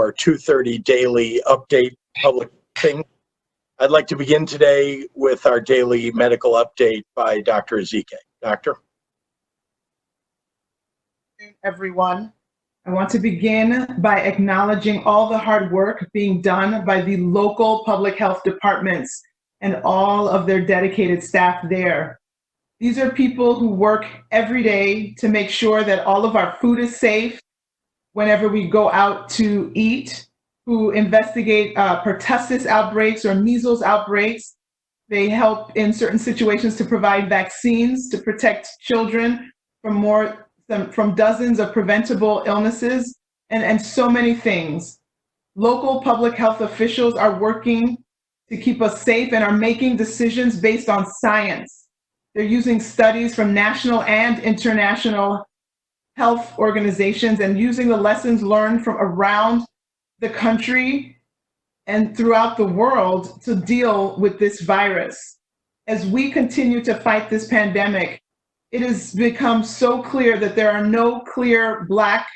our 2:30 daily update public thing. I'd like to begin today with our daily medical update by Dr. Ezike. Doctor? Everyone, I want to begin by acknowledging all the hard work being done by the local public health departments and all of their dedicated staff there. These are people who work every day to make sure that all of our food is safe whenever we go out to eat, who investigate pertussis outbreaks or measles outbreaks. They help in certain situations to provide vaccines to protect children from dozens of preventable illnesses and so many things. Local public health officials are working to keep us safe and are making decisions based on science. They're using studies from national and international health organizations and using the lessons learned from around the country and throughout the world to deal with this virus. As we continue to fight this pandemic, it has become so clear that there are no clear black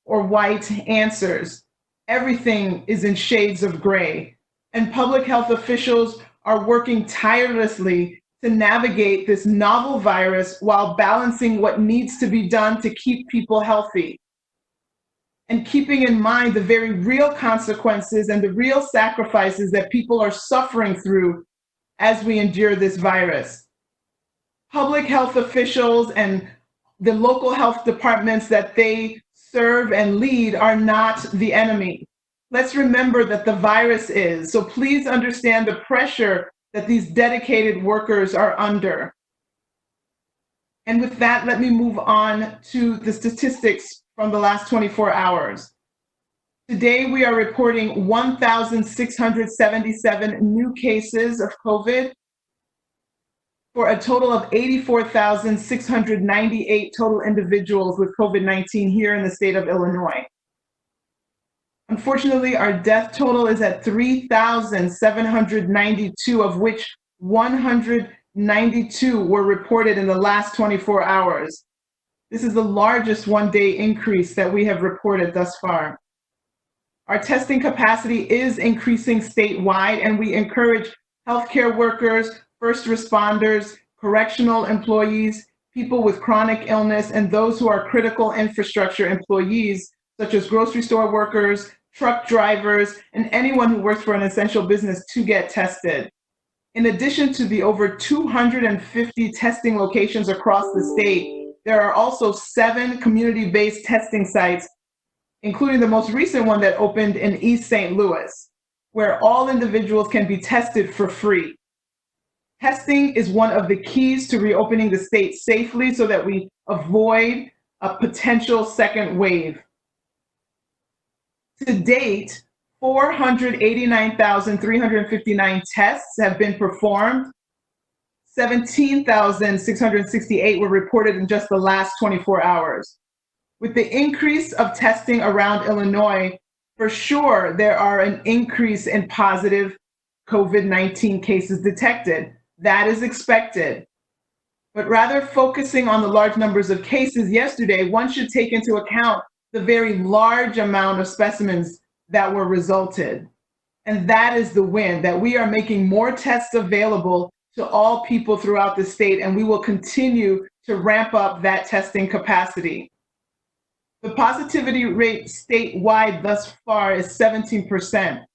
or white answers. Everything is in shades of gray, and public health officials are working tirelessly to navigate this novel virus while balancing what needs to be done to keep people healthy and keeping in mind the very real consequences and the real sacrifices that people are suffering through as we endure this virus. Public health officials and the local health departments that they serve and lead are not the enemy. Let's remember that the virus is, so please understand the pressure that these dedicated workers are under. And with that, let me move on to the statistics from the last 24 hours. Today, we are reporting 1,677 new cases of COVID for a total of 84,698 total individuals with COVID-19 here in the state of Illinois. Unfortunately, our death total is at 3,792, of which 192 were reported in the last 24 hours. This is the largest one-day increase that we have reported thus far. Our testing capacity is increasing statewide, and we encourage healthcare workers, first responders, correctional employees, people with chronic illness, and those who are critical infrastructure employees, such as grocery store workers, truck drivers, and anyone who works for an essential business to get tested. In addition to the over 250 testing locations across the state, there are also 7 community-based testing sites, including the most recent one that opened in East St. Louis, where all individuals can be tested for free. Testing is one of the keys to reopening the state safely so that we avoid a potential second wave. To date, 489,359 tests have been performed. 17,668 were reported in just the last 24 hours. With the increase of testing around Illinois, for sure there are an increase in positive COVID-19 cases detected. That is expected. But rather focusing on the large numbers of cases yesterday, one should take into account the very large amount of specimens that were resulted. And that is the win, that we are making more tests available to all people throughout the state, and we will continue to ramp up that testing capacity. The positivity rate statewide thus far is 17%.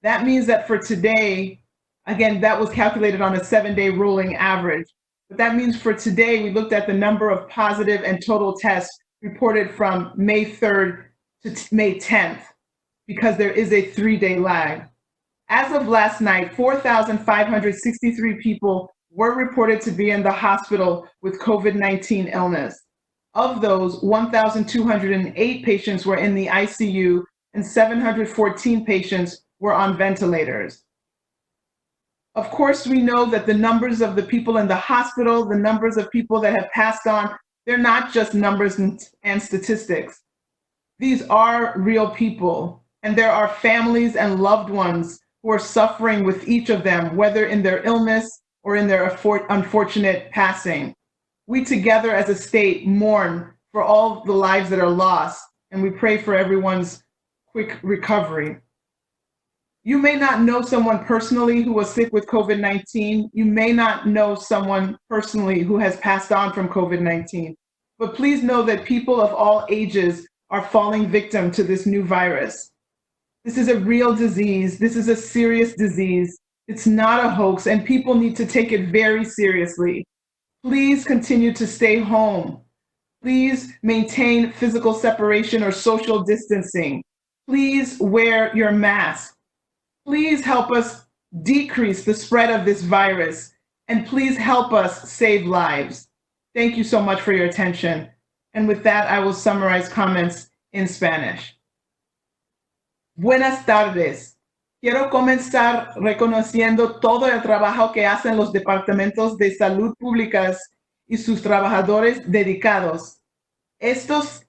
That means that for today, again, that was calculated on a 7-day rolling average. But that means for today, we looked at the number of positive and total tests reported from May 3rd to May 10th, because there is a 3-day lag. As of last night, 4,563 people were reported to be in the hospital with COVID-19 illness. Of those, 1,208 patients were in the ICU and 714 patients were on ventilators. Of course, we know that the numbers of the people in the hospital, the numbers of people that have passed on, they're not just numbers and statistics. These are real people, and there are families and loved ones who are suffering with each of them, whether in their illness or in their unfortunate passing. We together as a state mourn for all the lives that are lost, and we pray for everyone's quick recovery. You may not know someone personally who was sick with COVID-19. You may not know someone personally who has passed on from COVID-19. But please know that people of all ages are falling victim to this new virus. This is a real disease. This is a serious disease. It's not a hoax, and people need to take it very seriously. Please continue to stay home. Please maintain physical separation or social distancing. Please wear your mask. Please help us decrease the spread of this virus, and please help us save lives. Thank you so much for your attention. And with that, I will summarize comments in Spanish. Buenas tardes. Quiero comenzar reconociendo todo el trabajo que hacen los departamentos de salud públicas y sus trabajadores dedicados. Estas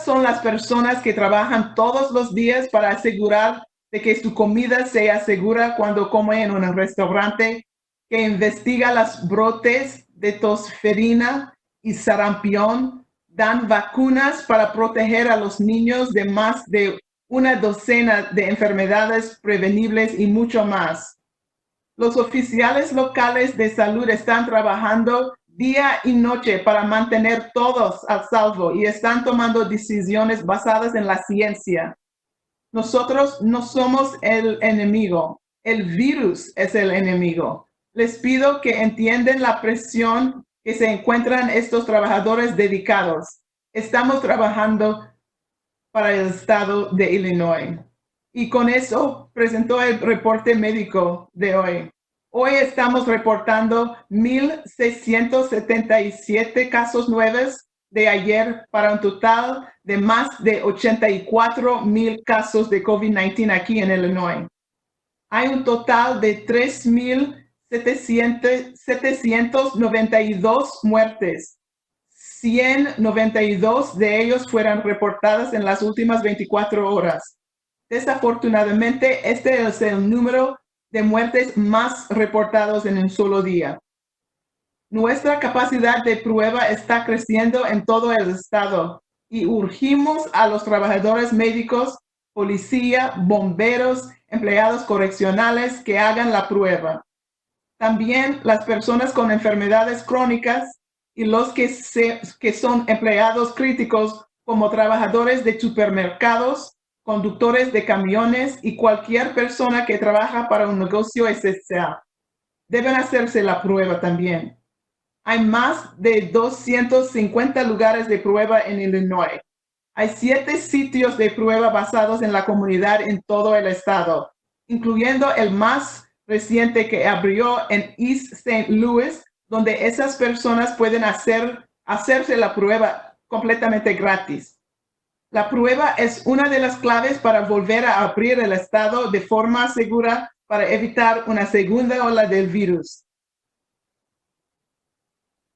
son las personas que trabajan todos los días para asegurar de que su comida sea segura cuando come en un restaurante, que investiga los brotes de tosferina y sarampión, dan vacunas para proteger a los niños de más de una docena de enfermedades prevenibles y mucho más. Los oficiales locales de salud están trabajando día y noche para mantener todos a salvo y están tomando decisiones basadas en la ciencia. Nosotros no somos el enemigo, el virus es el enemigo. Les pido que entiendan la presión que se encuentran estos trabajadores dedicados. Estamos trabajando para el estado de Illinois. Y con eso presentó el reporte médico de hoy. Hoy estamos reportando 1,677 casos nuevos de ayer para un total de más de 84,000 casos de COVID-19 aquí en Illinois. Hay un total de 3,792 muertes. 192 de ellos fueron reportadas en las últimas 24 horas. Desafortunadamente, este es el número de muertes más reportados en un solo día. Nuestra capacidad de prueba está creciendo en todo el estado y urgimos a los trabajadores médicos, policía, bomberos, empleados correccionales que hagan la prueba. También las personas con enfermedades crónicas y los que son empleados críticos como trabajadores de supermercados, conductores de camiones y cualquier persona que trabaja para un negocio esencial. Deben hacerse la prueba también. Hay más de 250 lugares de prueba en Illinois. Hay 7 sitios de prueba basados en la comunidad en todo el estado, incluyendo el más reciente que abrió en East St. Louis, donde esas personas pueden hacerse la prueba completamente gratis. La prueba es una de las claves para volver a abrir el estado de forma segura para evitar una segunda ola del virus.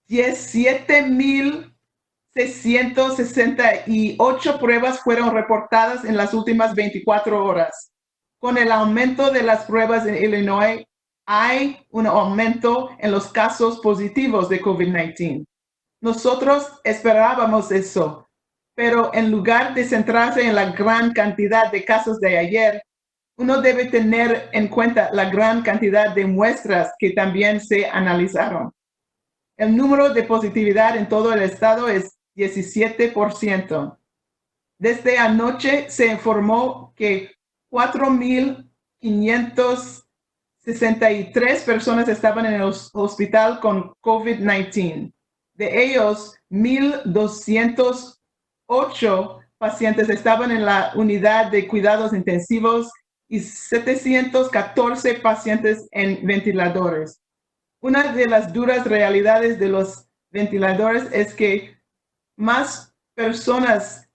17,668 pruebas fueron reportadas en las últimas 24 horas. Con el aumento de las pruebas en Illinois, hay un aumento en los casos positivos de COVID-19. Nosotros esperábamos eso, pero en lugar de centrarse en la gran cantidad de casos de ayer, uno debe tener en cuenta la gran cantidad de muestras que también se analizaron. El número de positividad en todo el estado es 17%. Desde anoche se informó que 4,563 personas estaban en el hospital con COVID-19. De ellos, 1,208 pacientes estaban en la unidad de cuidados intensivos y 714 pacientes en ventiladores. Una de las duras realidades de los ventiladores es que más personas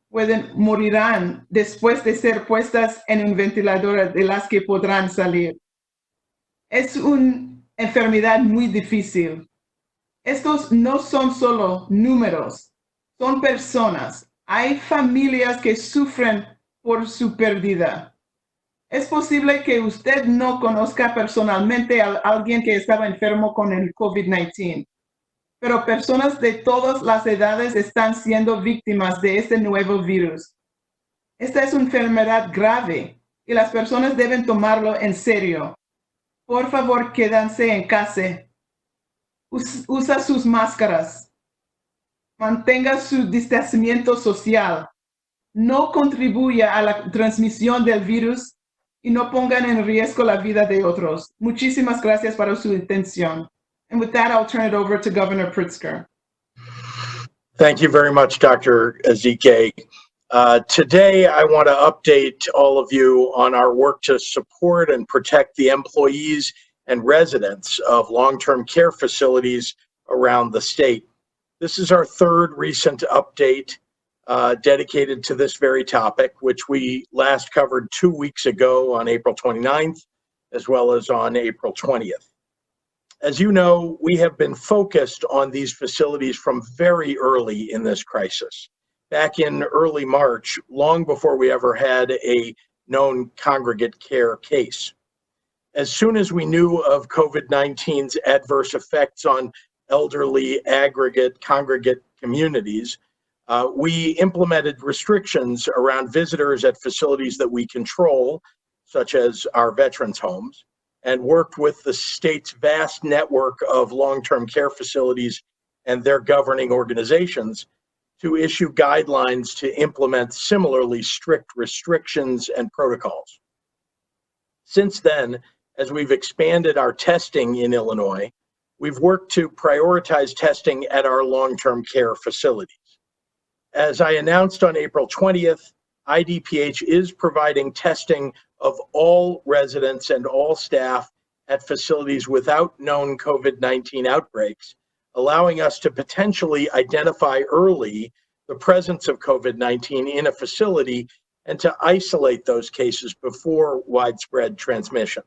morirán después de ser puestas en un ventilador de las que podrán salir. Es una enfermedad muy difícil. Estos no son solo números, son personas. Hay familias que sufren por su pérdida. Es posible que usted no conozca personalmente a alguien que estaba enfermo con el COVID-19, pero personas de todas las edades están siendo víctimas de este nuevo virus. Esta es una enfermedad grave y las personas deben tomarlo en serio. Por favor, quédense en casa. Usa sus máscaras. Mantenga su distanciamiento social. No contribuya a la transmisión del virus y no pongan en riesgo la vida de otros. Muchísimas gracias por su atención. And with that, I'll turn it over to Governor Pritzker. Thank you very much, Dr. Ezike. Today, I want to update all of you on our work to support and protect the employees and residents of long-term care facilities around the state. This is our third recent update dedicated to this very topic, which we last covered 2 weeks ago on April 29th, as well as on April 20th. As you know, we have been focused on these facilities from very early in this crisis. Back in early March, long before we ever had a known congregate care case. As soon as we knew of COVID-19's adverse effects on elderly congregate communities, we implemented restrictions around visitors at facilities that we control, such as our veterans' homes, and worked with the state's vast network of long-term care facilities and their governing organizations to issue guidelines to implement similarly strict restrictions and protocols. Since then, as we've expanded our testing in Illinois, we've worked to prioritize testing at our long-term care facilities. As I announced on April 20th, IDPH is providing testing of all residents and all staff at facilities without known COVID-19 outbreaks, allowing us to potentially identify early the presence of COVID-19 in a facility and to isolate those cases before widespread transmission.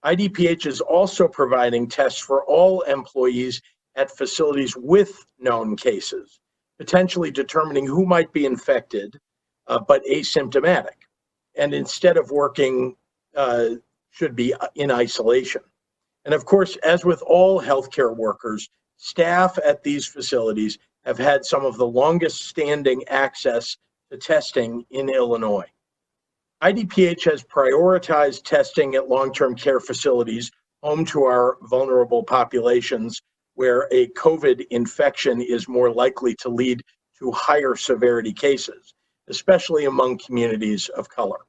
IDPH is also providing tests for all employees at facilities with known cases, potentially determining who might be infected but asymptomatic, and instead of working, should be in isolation. And of course, as with all healthcare workers, staff at these facilities have had some of the longest standing access to testing in Illinois. IDPH has prioritized testing at long-term care facilities home to our vulnerable populations where a COVID infection is more likely to lead to higher severity cases, especially among communities of color.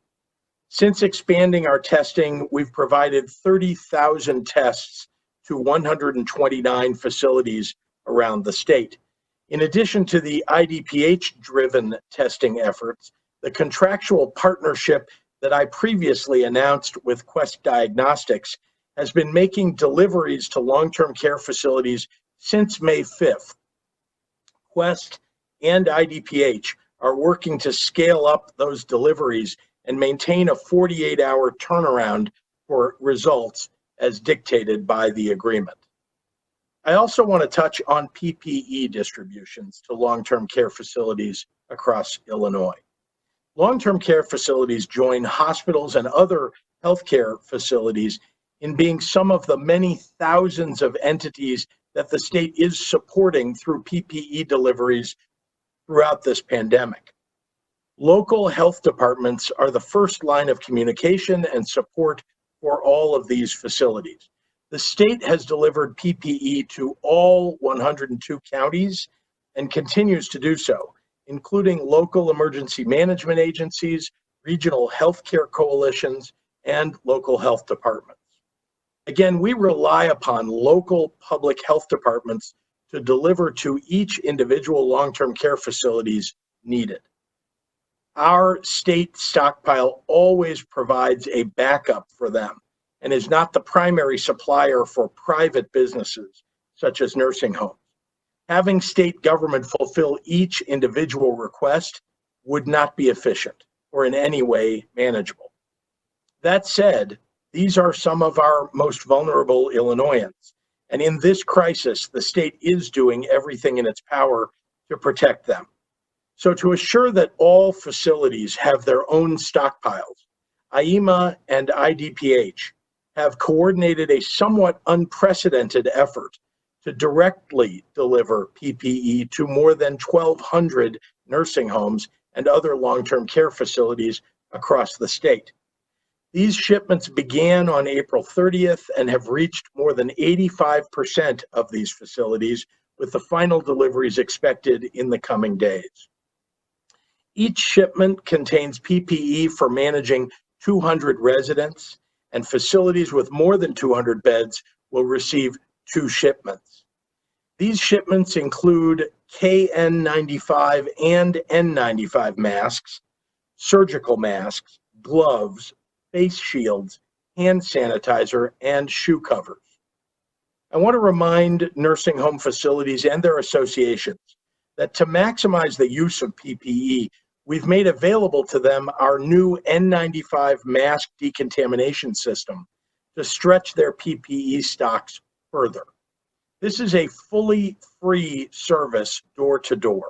Since expanding our testing, we've provided 30,000 tests to 129 facilities around the state. In addition to the IDPH-driven testing efforts, the contractual partnership that I previously announced with Quest Diagnostics has been making deliveries to long-term care facilities since May 5th. Quest and IDPH are working to scale up those deliveries and maintain a 48-hour turnaround for results as dictated by the agreement. I also want to touch on PPE distributions to long-term care facilities across Illinois. Long-term care facilities join hospitals and other healthcare facilities in being some of the many thousands of entities that the state is supporting through PPE deliveries throughout this pandemic. Local health departments are the first line of communication and support for all of these facilities. The state has delivered PPE to all 102 counties and continues to do so, including local emergency management agencies, regional healthcare coalitions, and local health departments. Again, we rely upon local public health departments to deliver to each individual long-term care facilities needed. Our state stockpile always provides a backup for them and is not the primary supplier for private businesses, such as nursing homes. Having state government fulfill each individual request would not be efficient or in any way manageable. That said, these are some of our most vulnerable Illinoisans, and in this crisis, the state is doing everything in its power to protect them. So to assure that all facilities have their own stockpiles, IEMA and IDPH have coordinated a somewhat unprecedented effort to directly deliver PPE to more than 1,200 nursing homes and other long-term care facilities across the state. These shipments began on April 30th and have reached more than 85% of these facilities, with the final deliveries expected in the coming days. Each shipment contains PPE for managing 200 residents, and facilities with more than 200 beds will receive 2 shipments. These shipments include KN95 and N95 masks, surgical masks, gloves, face shields, hand sanitizer, and shoe covers. I want to remind nursing home facilities and their associations that to maximize the use of PPE, we've made available to them our new N95 mask decontamination system to stretch their PPE stocks further. This is a fully free service door to door.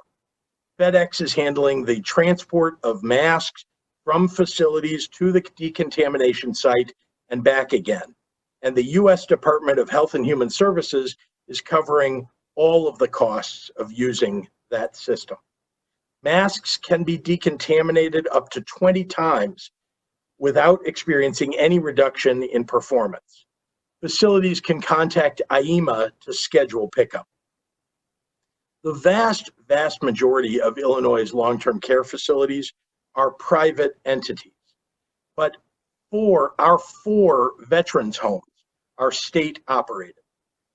FedEx is handling the transport of masks from facilities to the decontamination site and back again. And the U.S. Department of Health and Human Services is covering all of the costs of using that system. Masks can be decontaminated up to 20 times without experiencing any reduction in performance. Facilities can contact IEMA to schedule pickup. The vast majority of Illinois' long-term care facilities are private entities, but our 4 veterans homes are state operated.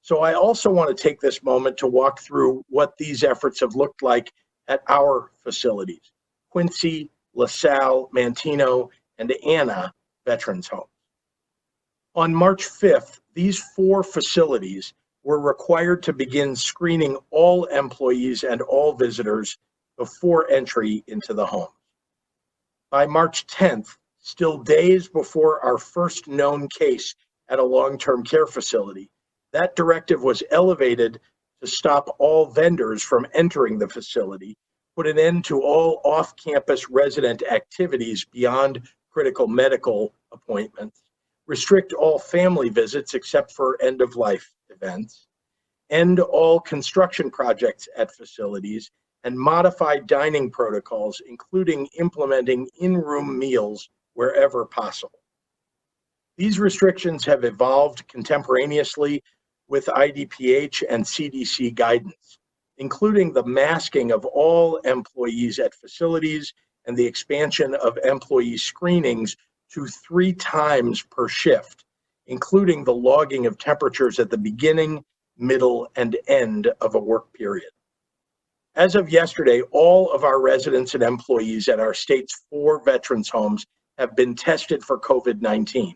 So I also want to take this moment to walk through what these efforts have looked like at our facilities: Quincy, LaSalle, Manteno, and Anna veterans homes. On March 5th, these 4 facilities were required to begin screening all employees and all visitors before entry into the home. By March 10th, still days before our first known case at a long-term care facility, that directive was elevated to stop all vendors from entering the facility, put an end to all off-campus resident activities beyond critical medical appointments, restrict all family visits except for end-of-life events, end all construction projects at facilities, and modify dining protocols, including implementing in-room meals wherever possible. These restrictions have evolved contemporaneously with IDPH and CDC guidance, including the masking of all employees at facilities and the expansion of employee screenings to 3 times per shift, including the logging of temperatures at the beginning, middle, and end of a work period. As of yesterday, all of our residents and employees at our state's 4 veterans homes have been tested for COVID-19,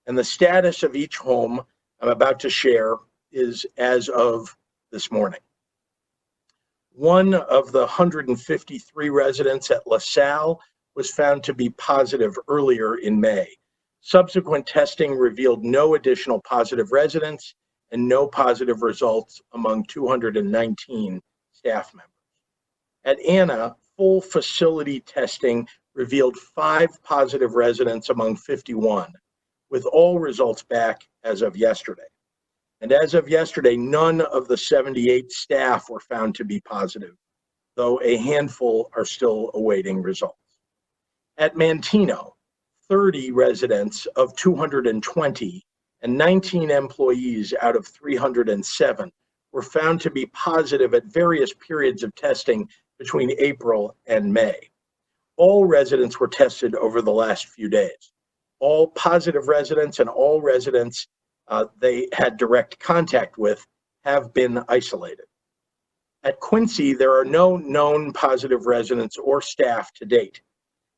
and the status of each home I'm about to share is as of this morning. One of the 153 residents at LaSalle was found to be positive earlier in May. Subsequent testing revealed no additional positive residents and no positive results among 219 staff members. At Anna, full facility testing revealed 5 positive residents among 51, with all results back as of yesterday. And as of yesterday, none of the 78 staff were found to be positive, though a handful are still awaiting results. At Manteno, 30 residents of 220 and 19 employees out of 307 were found to be positive at various periods of testing between April and May. All residents were tested over the last few days. All positive residents and all residents they had direct contact with have been isolated. At Quincy, there are no known positive residents or staff to date.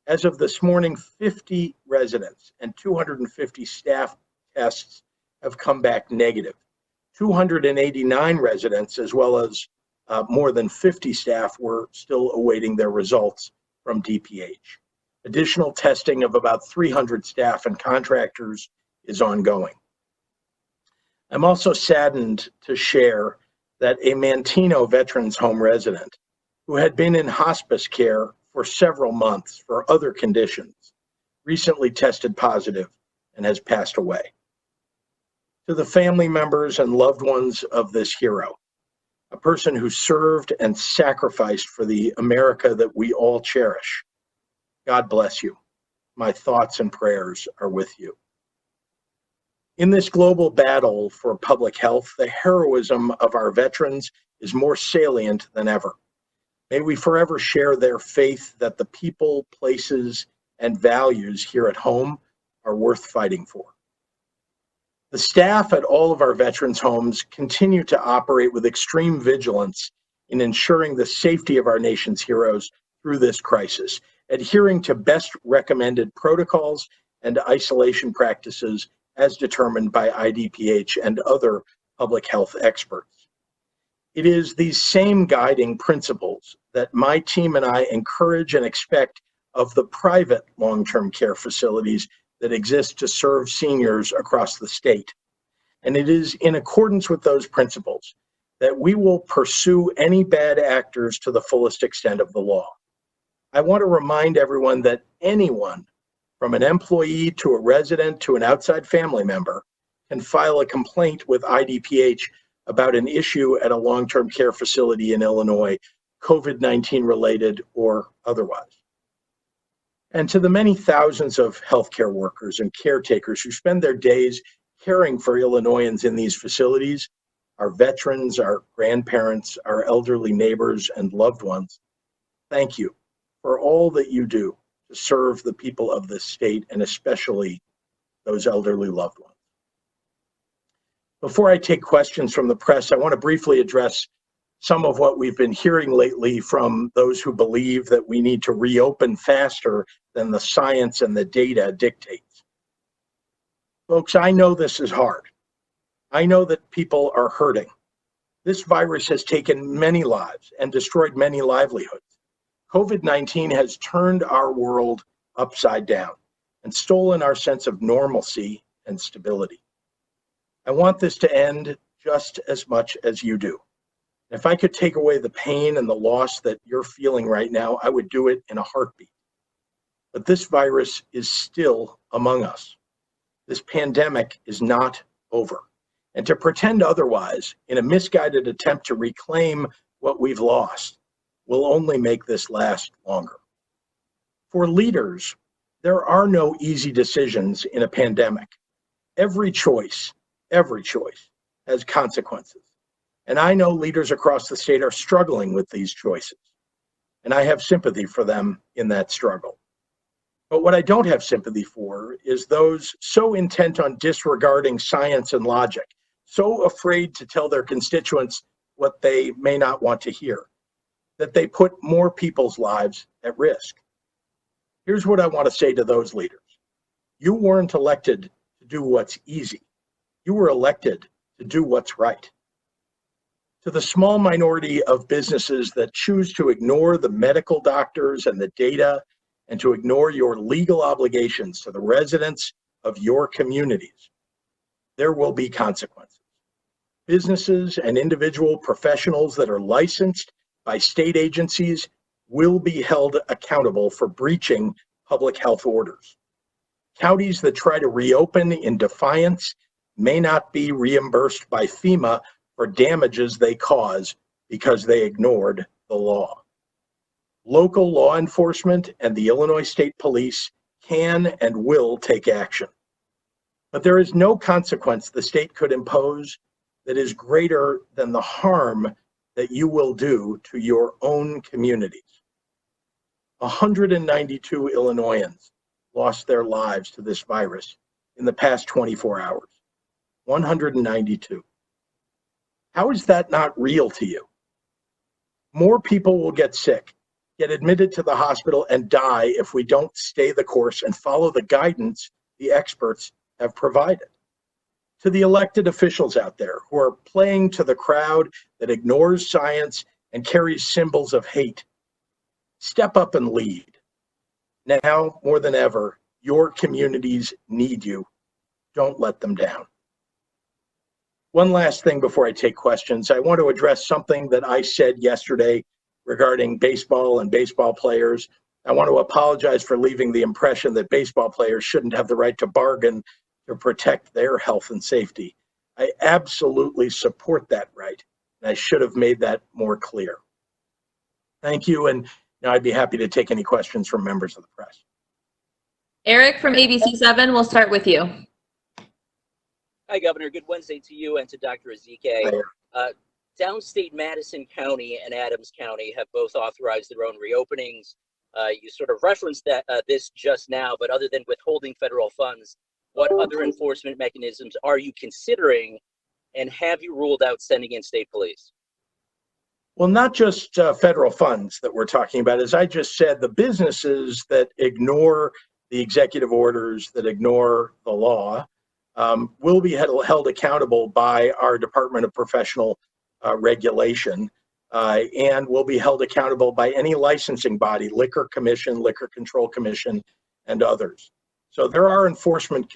As of this morning, 50 residents and 250 staff tests have come back negative. 289 residents, as well as more than 50 staff, were still awaiting their results from DPH. Additional testing of about 300 staff and contractors is ongoing. I'm also saddened to share that a Manteno Veterans Home resident who had been in hospice care for several months for other conditions recently tested positive and has passed away. To the family members and loved ones of this hero, a person who served and sacrificed for the America that we all cherish. God bless you. My thoughts and prayers are with you. In this global battle for public health, the heroism of our veterans is more salient than ever. May we forever share their faith that the people, places, and values here at home are worth fighting for. The staff at all of our veterans' homes continue to operate with extreme vigilance in ensuring the safety of our nation's heroes through this crisis, adhering to best recommended protocols and isolation practices as determined by IDPH and other public health experts. It is these same guiding principles that my team and I encourage and expect of the private long-term care facilities that exist to serve seniors across the state. And it is in accordance with those principles that we will pursue any bad actors to the fullest extent of the law. I want to remind everyone that anyone, from an employee to a resident to an outside family member, can file a complaint with IDPH about an issue at a long-term care facility in Illinois, COVID-19 related or otherwise. And to the many thousands of healthcare workers and caretakers who spend their days caring for Illinoisans in these facilities, our veterans, our grandparents, our elderly neighbors and loved ones, thank you for all that you do to serve the people of this state and especially those elderly loved ones. Before I take questions from the press, I want to briefly address some of what we've been hearing lately from those who believe that we need to reopen faster than the science and the data dictates. Folks, I know this is hard. I know that people are hurting. This virus has taken many lives and destroyed many livelihoods. COVID-19 has turned our world upside down and stolen our sense of normalcy and stability. I want this to end just as much as you do. If I could take away the pain and the loss that you're feeling right now, I would do it in a heartbeat. But this virus is still among us. This pandemic is not over. And to pretend otherwise in a misguided attempt to reclaim what we've lost will only make this last longer. For leaders, there are no easy decisions in a pandemic. Every choice has consequences. And I know leaders across the state are struggling with these choices. And I have sympathy for them in that struggle. But what I don't have sympathy for is those so intent on disregarding science and logic, so afraid to tell their constituents what they may not want to hear, that they put more people's lives at risk. Here's what I want to say to those leaders. You weren't elected to do what's easy. You were elected to do what's right. To the small minority of businesses that choose to ignore the medical doctors and the data and to ignore your legal obligations to the residents of your communities, there will be consequences. Businesses and individual professionals that are licensed by state agencies will be held accountable for breaching public health orders. Counties that try to reopen in defiance may not be reimbursed by FEMA for damages they cause because they ignored the law. Local law enforcement and the Illinois State Police can and will take action. But there is no consequence the state could impose that is greater than the harm that you will do to your own communities. 192 Illinoisans lost their lives to this virus in the past 24 hours. 192. How is that not real to you? More people will get sick, get admitted to the hospital, and die if we don't stay the course and follow the guidance the experts have provided. To the elected officials out there who are playing to the crowd that ignores science and carries symbols of hate, step up and lead. Now, more than ever, your communities need you. Don't let them down. One last thing before I take questions. I want to address something that I said yesterday regarding baseball and baseball players. I want to apologize for leaving the impression that baseball players shouldn't have the right to bargain to protect their health and safety. I absolutely support that right, And I should have made that more clear. Thank you. And now I'd be happy to take any questions from members of the press. Eric from ABC7, we'll start with you. Hi, Governor. Good Wednesday to you and to Dr. Ezike. Downstate Madison County and Adams County have both authorized their own reopenings. You sort of referenced this just now, but other than withholding federal funds, what other enforcement mechanisms are you considering, and have you ruled out sending in state police? Well, not just federal funds that we're talking about. As I just said, the businesses that ignore the executive orders, that ignore the law, will be held accountable by our Department of Professional Regulation, and will be held accountable by any licensing body, Liquor Commission, Liquor Control Commission, and others. So there are enforcement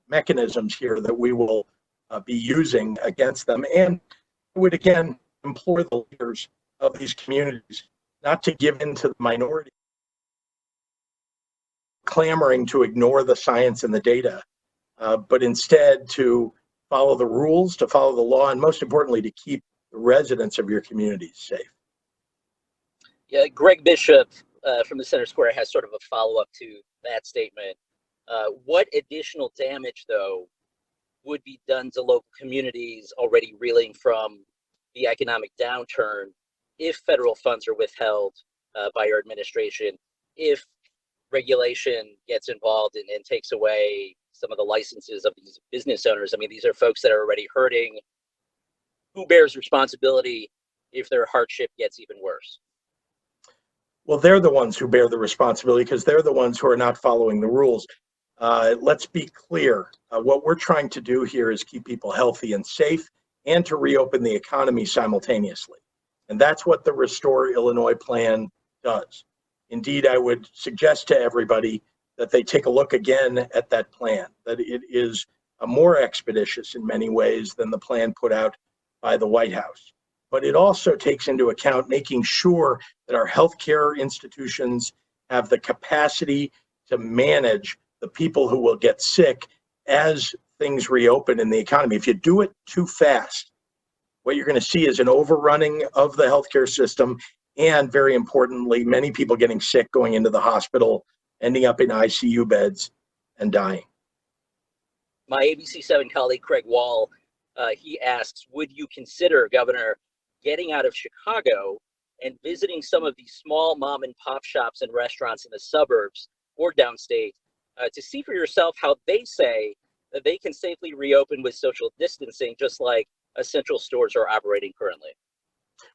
mechanisms here that we will be using against them. And I would again implore the leaders of these communities not to give in to the minority clamoring to ignore the science and the data, but instead to follow the rules, to follow the law, and most importantly, to keep the residents of your communities safe. Yeah, Greg Bishop from the Center Square has sort of a follow-up to that statement. What additional damage, though, would be done to local communities already reeling from the economic downturn if federal funds are withheld by your administration, if regulation gets involved and takes away some of the licenses of these business owners? I mean, these are folks that are already hurting. Who bears responsibility if their hardship gets even worse? Well, they're the ones who bear the responsibility because they're the ones who are not following the rules. Let's be clear. What we're trying to do here is keep people healthy and safe and to reopen the economy simultaneously. And that's what the Restore Illinois plan does. Indeed, I would suggest to everybody that they take a look again at that plan, that it is more expeditious in many ways than the plan put out by the White House. But it also takes into account making sure that our healthcare institutions have the capacity to manage the people who will get sick as things reopen in the economy. If you do it too fast, what you're going to see is an overrunning of the healthcare system, and very importantly, many people getting sick, going into the hospital, ending up in ICU beds and dying. My ABC7 colleague, Craig Wall, he asks, would you consider, Governor, getting out of Chicago and visiting some of these small mom and pop shops and restaurants in the suburbs or downstate to see for yourself how they say that they can safely reopen with social distancing, just like essential stores are operating currently?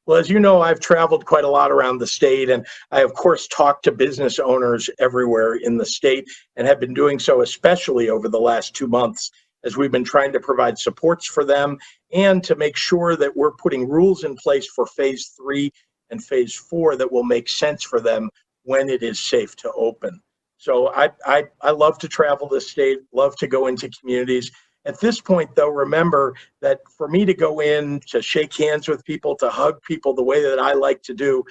Well, as you know, I've traveled quite a lot around the state, and I, of course, talked to business owners everywhere in the state and have been doing so especially over the last 2 months as we've been trying to provide supports for them and to make sure that we're putting rules in place for phase 3 and phase 4 that will make sense for them when it is safe to open. So I love to travel the state, love to go into communities. At this point, though, remember that for me to go in, to shake hands with people, to hug people the way that I like to do,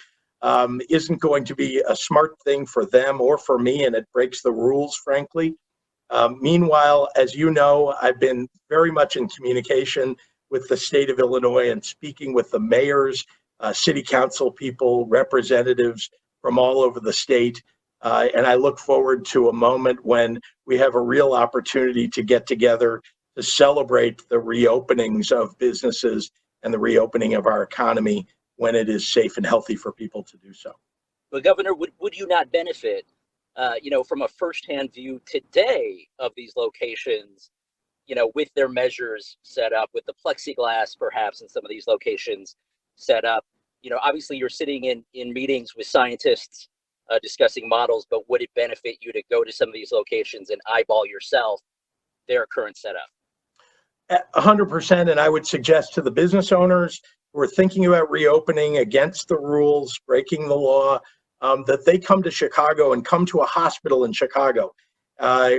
isn't going to be a smart thing for them or for me, and it breaks the rules, frankly. Meanwhile, as you know, I've been very much in communication with the state of Illinois and speaking with the mayors, city council people, representatives from all over the state. And I look forward to a moment when we have a real opportunity to get together to celebrate the reopenings of businesses and the reopening of our economy when it is safe and healthy for people to do so. But Governor, would you not benefit, from a firsthand view today of these locations, with their measures set up, with the plexiglass perhaps in some of these locations set up? Obviously you're sitting in meetings with scientists discussing models, but would it benefit you to go to some of these locations and eyeball yourself their current setup? 100%, and I would suggest to the business owners who are thinking about reopening against the rules, breaking the law, that they come to Chicago and come to a hospital in Chicago,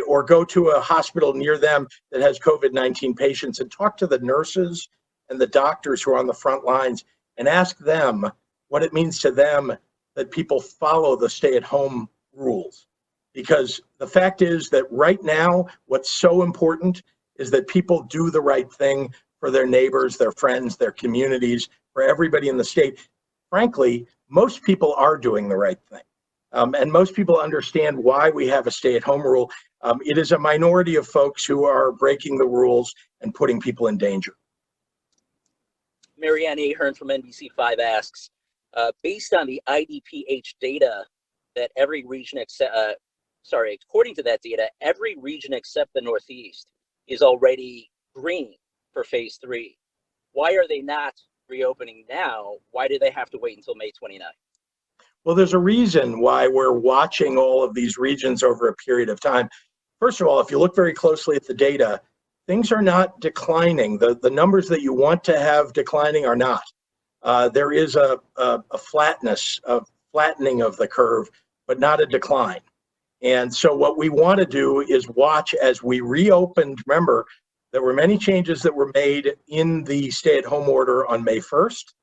or go to a hospital near them that has COVID-19 patients and talk to the nurses and the doctors who are on the front lines and ask them what it means to them that people follow the stay-at-home rules. Because the fact is that right now, what's so important is that people do the right thing for their neighbors, their friends, their communities, for everybody in the state. Frankly, most people are doing the right thing. And most people understand why we have a stay-at-home rule. It is a minority of folks who are breaking the rules and putting people in danger. Marianne Ahern from NBC5 asks, based on the IDPH data that every region according to that data, every region except the Northeast is already green for phase 3. Why are they not reopening now? Why do they have to wait until May 29th? Well, there's a reason why we're watching all of these regions over a period of time. First of all, if you look very closely at the data, things are not declining. The numbers that you want to have declining are not. There is a flattening of the curve, but not a decline. And so what we want to do is watch as we reopened. Remember, there were many changes that were made in the stay-at-home order on May 1st.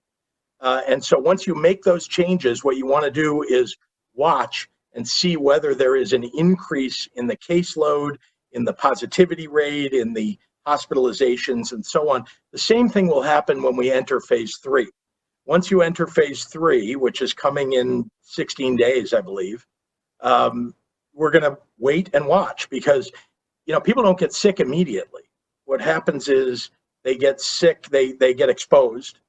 And so once you make those changes, what you want to do is watch and see whether there is an increase in the caseload, in the positivity rate, in the hospitalizations, and so on. The same thing will happen when we enter phase 3. Once you enter phase 3, which is coming in 16 days, I believe, we're going to wait and watch because, people don't get sick immediately. What happens is they get sick, they get exposed,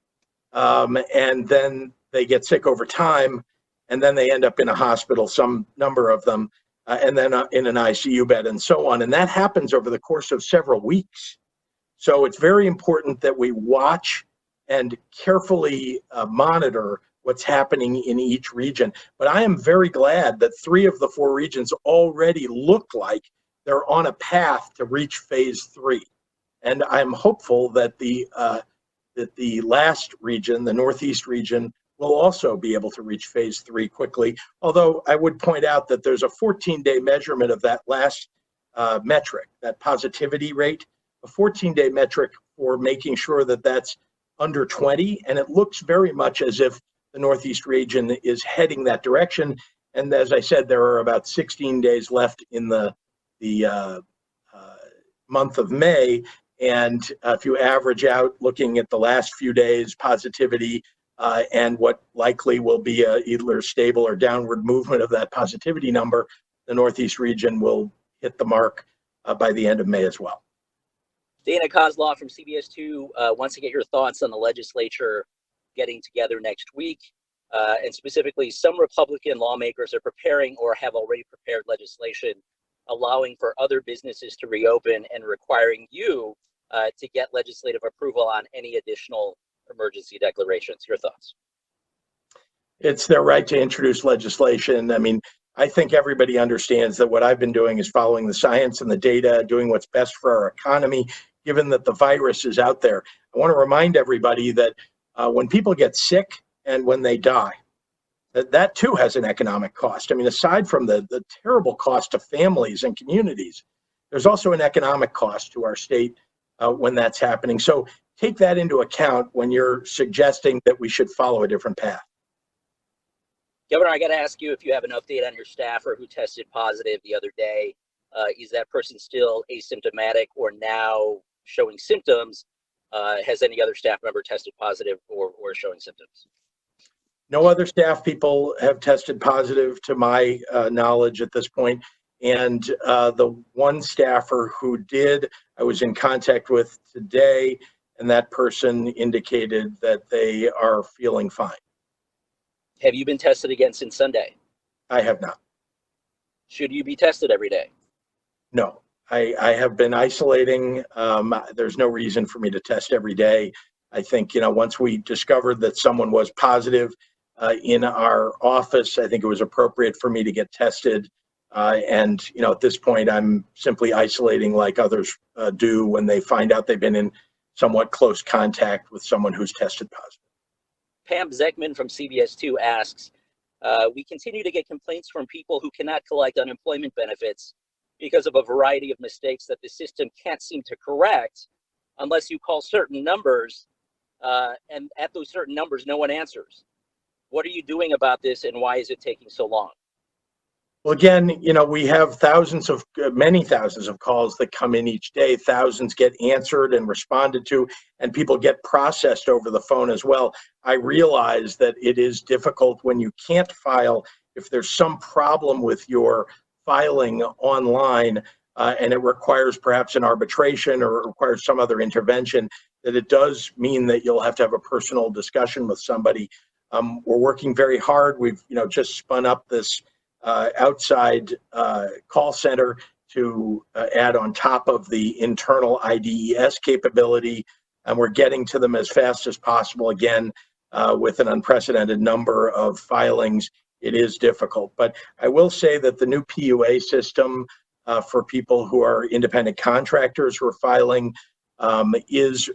and then they get sick over time, and then they end up in a hospital, some number of them, and then in an ICU bed and so on. And that happens over the course of several weeks. So it's very important that we watch and carefully monitor what's happening in each region. But I am very glad that 3 of the 4 regions already look like they're on a path to reach phase 3. And I'm hopeful that the last region, the Northeast region, will also be able to reach phase 3 quickly. Although I would point out that there's a 14-day measurement of that last metric, that positivity rate, a 14-day metric for making sure that that's under 20. And it looks very much as if the Northeast region is heading that direction. And as I said, there are about 16 days left in the month of May. And if you average out looking at the last few days positivity and what likely will be a either stable or downward movement of that positivity number, the Northeast region will hit the mark by the end of May as well. Dana Kozlov from CBS2 wants to get your thoughts on the legislature getting together next week. And specifically, some Republican lawmakers are preparing or have already prepared legislation allowing for other businesses to reopen and requiring you to get legislative approval on any additional emergency declarations. Your thoughts? It's their right to introduce legislation. I mean, I think everybody understands that what I've been doing is following the science and the data, doing what's best for our economy, given that the virus is out there. I want to remind everybody that when people get sick and when they die, that too has an economic cost. I mean, aside from the terrible cost to families and communities, there's also an economic cost to our state when that's happening. So take that into account when you're suggesting that we should follow a different path. Governor, I got to ask you if you have an update on your staffer who tested positive the other day. Is that person still asymptomatic or now showing symptoms? Has any other staff member tested positive or showing symptoms? No other staff people have tested positive to my knowledge at this point. And the one staffer who did, I was in contact with today, and that person indicated that they are feeling fine. Have you been tested again since Sunday? I have not. Should you be tested every day? No, I have been isolating. There's no reason for me to test every day. I think, once we discovered that someone was positive in our office, I think it was appropriate for me to get tested. And, at this point, I'm simply isolating like others do when they find out they've been in somewhat close contact with someone who's tested positive. Pam Zekman from CBS2 asks, we continue to get complaints from people who cannot collect unemployment benefits because of a variety of mistakes that the system can't seem to correct unless you call certain numbers, and at those certain numbers, no one answers. What are you doing about this, and why is it taking so long? Well, again, we have many thousands of calls that come in each day. Thousands get answered and responded to, and people get processed over the phone as well. I realize that it is difficult when you can't file. If there's some problem with your filing online, and it requires perhaps an arbitration or it requires some other intervention, that it does mean that you'll have to have a personal discussion with somebody. We're working very hard. We've just spun up this outside call center to add on top of the internal IDES capability, and we're getting to them as fast as possible. Again, with an unprecedented number of filings, it is difficult. But I will say that the new PUA system for people who are independent contractors who are filing is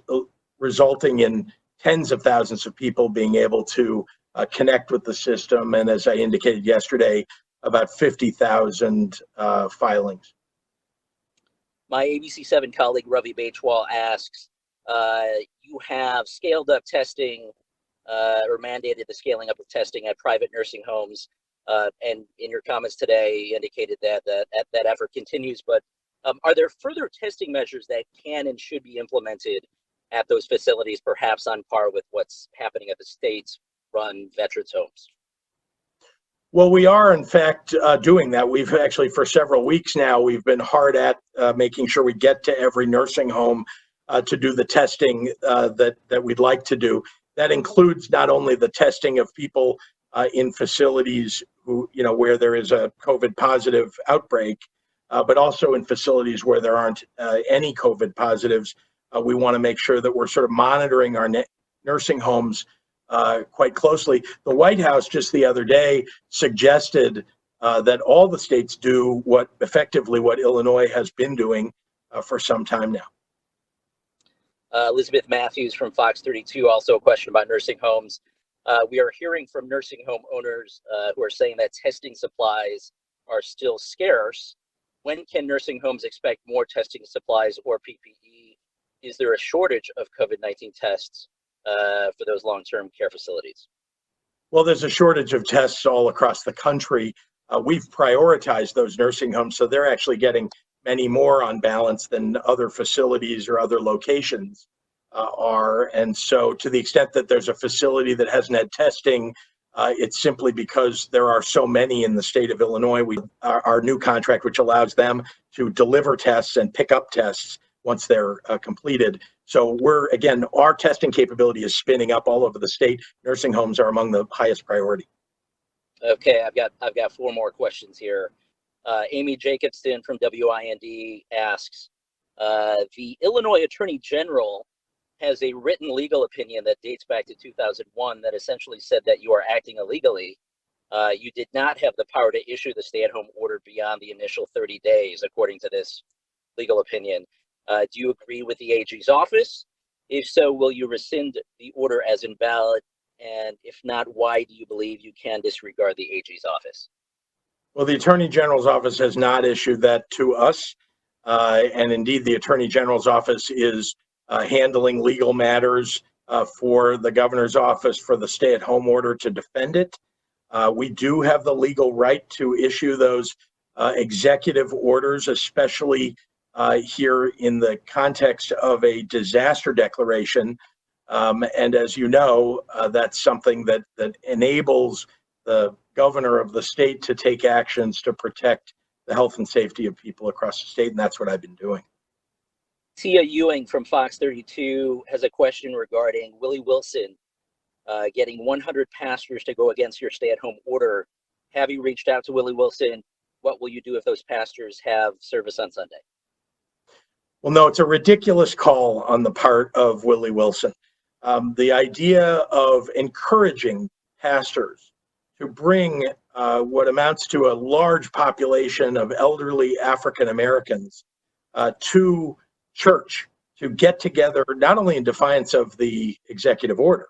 resulting in tens of thousands of people being able to connect with the system, and as I indicated yesterday, about 50,000 filings. My ABC7 colleague Ravi Baichwal asks, you have scaled up testing or mandated the scaling up of testing at private nursing homes, and in your comments today indicated that that effort continues, but are there further testing measures that can and should be implemented at those facilities, perhaps on par with what's happening at the state-run veterans homes? Well, we are, in fact, doing that. We've actually, for several weeks now, we've been hard at making sure we get to every nursing home to do the testing that we'd like to do. That includes not only the testing of people in facilities who, where there is a COVID positive outbreak, but also in facilities where there aren't any COVID positives. We want to make sure that we're sort of monitoring our nursing homes quite closely. The White House just the other day suggested that all the states do what Illinois has been doing for some time now. Elizabeth Matthews from Fox 32, also a question about nursing homes. We are hearing from nursing home owners who are saying that testing supplies are still scarce. When can nursing homes expect more testing supplies or PPE? Is there a shortage of COVID-19 tests for those long-term care facilities? Well, there's a shortage of tests all across the country. We've prioritized those nursing homes, so they're actually getting many more on balance than other facilities or other locations are. And so to the extent that there's a facility that hasn't had testing, it's simply because there are so many in the state of Illinois. Our new contract, which allows them to deliver tests and pick up tests once they're completed. So our testing capability is spinning up all over the state. Nursing homes are among the highest priority. Okay, I've got four more questions here. Amy Jacobson from WIND asks, the Illinois Attorney General has a written legal opinion that dates back to 2001 that essentially said that you are acting illegally. You did not have the power to issue the stay-at-home order beyond the initial 30 days, according to this legal opinion. Do you agree with the AG's office? If so, will you rescind the order as invalid? And if not, why do you believe you can disregard the AG's office? Well, the Attorney General's office has not issued that to us. And indeed, the Attorney General's office is handling legal matters for the governor's office for the stay-at-home order to defend it. We do have the legal right to issue those executive orders, especially here in the context of a disaster declaration. And as you know, that's something that enables the governor of the state to take actions to protect the health and safety of people across the state, and that's what I've been doing. Tia Ewing from Fox 32 has a question regarding Willie Wilson getting 100 pastors to go against your stay-at-home order. Have you reached out to Willie Wilson? What will you do if those pastors have service on Sunday? Well, no, it's a ridiculous call on the part of Willie Wilson. The idea of encouraging pastors to bring what amounts to a large population of elderly African Americans to church to get together, not only in defiance of the executive order,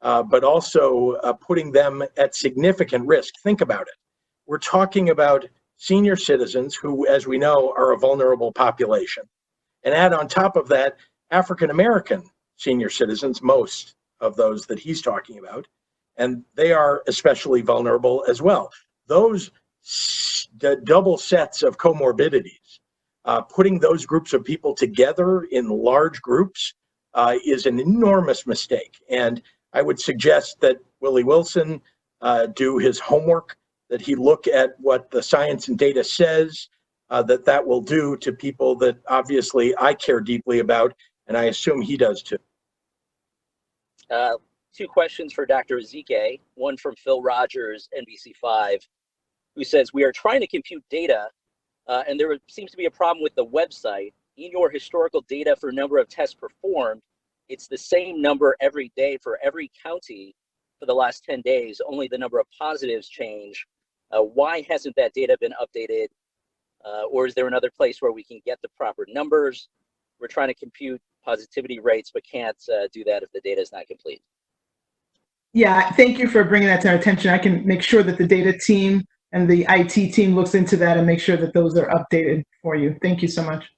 but also putting them at significant risk. Think about it. We're talking about senior citizens who, as we know, are a vulnerable population. And add on top of that, African American senior citizens, most of those that he's talking about, and they are especially vulnerable as well. Those double sets of comorbidities. Putting those groups of people together in large groups is an enormous mistake. And I would suggest that Willie Wilson do his homework, that he look at what the science and data says, that will do to people that obviously I care deeply about, and I assume he does too. Two questions for Dr. Ezike, one from Phil Rogers, NBC5, who says, we are trying to compute data, and there seems to be a problem with the website. In your historical data for number of tests performed, it's the same number every day for every county for the last 10 days, only the number of positives change. Why hasn't that data been updated? Or is there another place where we can get the proper numbers? We're trying to compute positivity rates, but can't do that if the data is not complete. Yeah, thank you for bringing that to our attention. I can make sure that the data team and the IT team looks into that and make sure that those are updated for you. Thank you so much.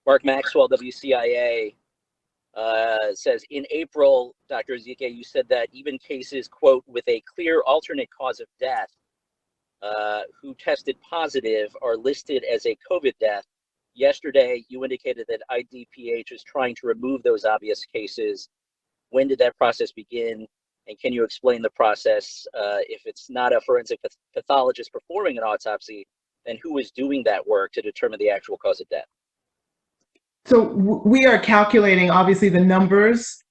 Mark Maxwell, WCIA, says, in April, Dr. Ezike, you said that even cases, quote, with a clear alternate cause of death who tested positive are listed as a COVID death. Yesterday, you indicated that IDPH is trying to remove those obvious cases. When did that process begin? And can you explain the process? If it's not a forensic pathologist performing an autopsy, then who is doing that work to determine the actual cause of death? So we are calculating, obviously, the numbers.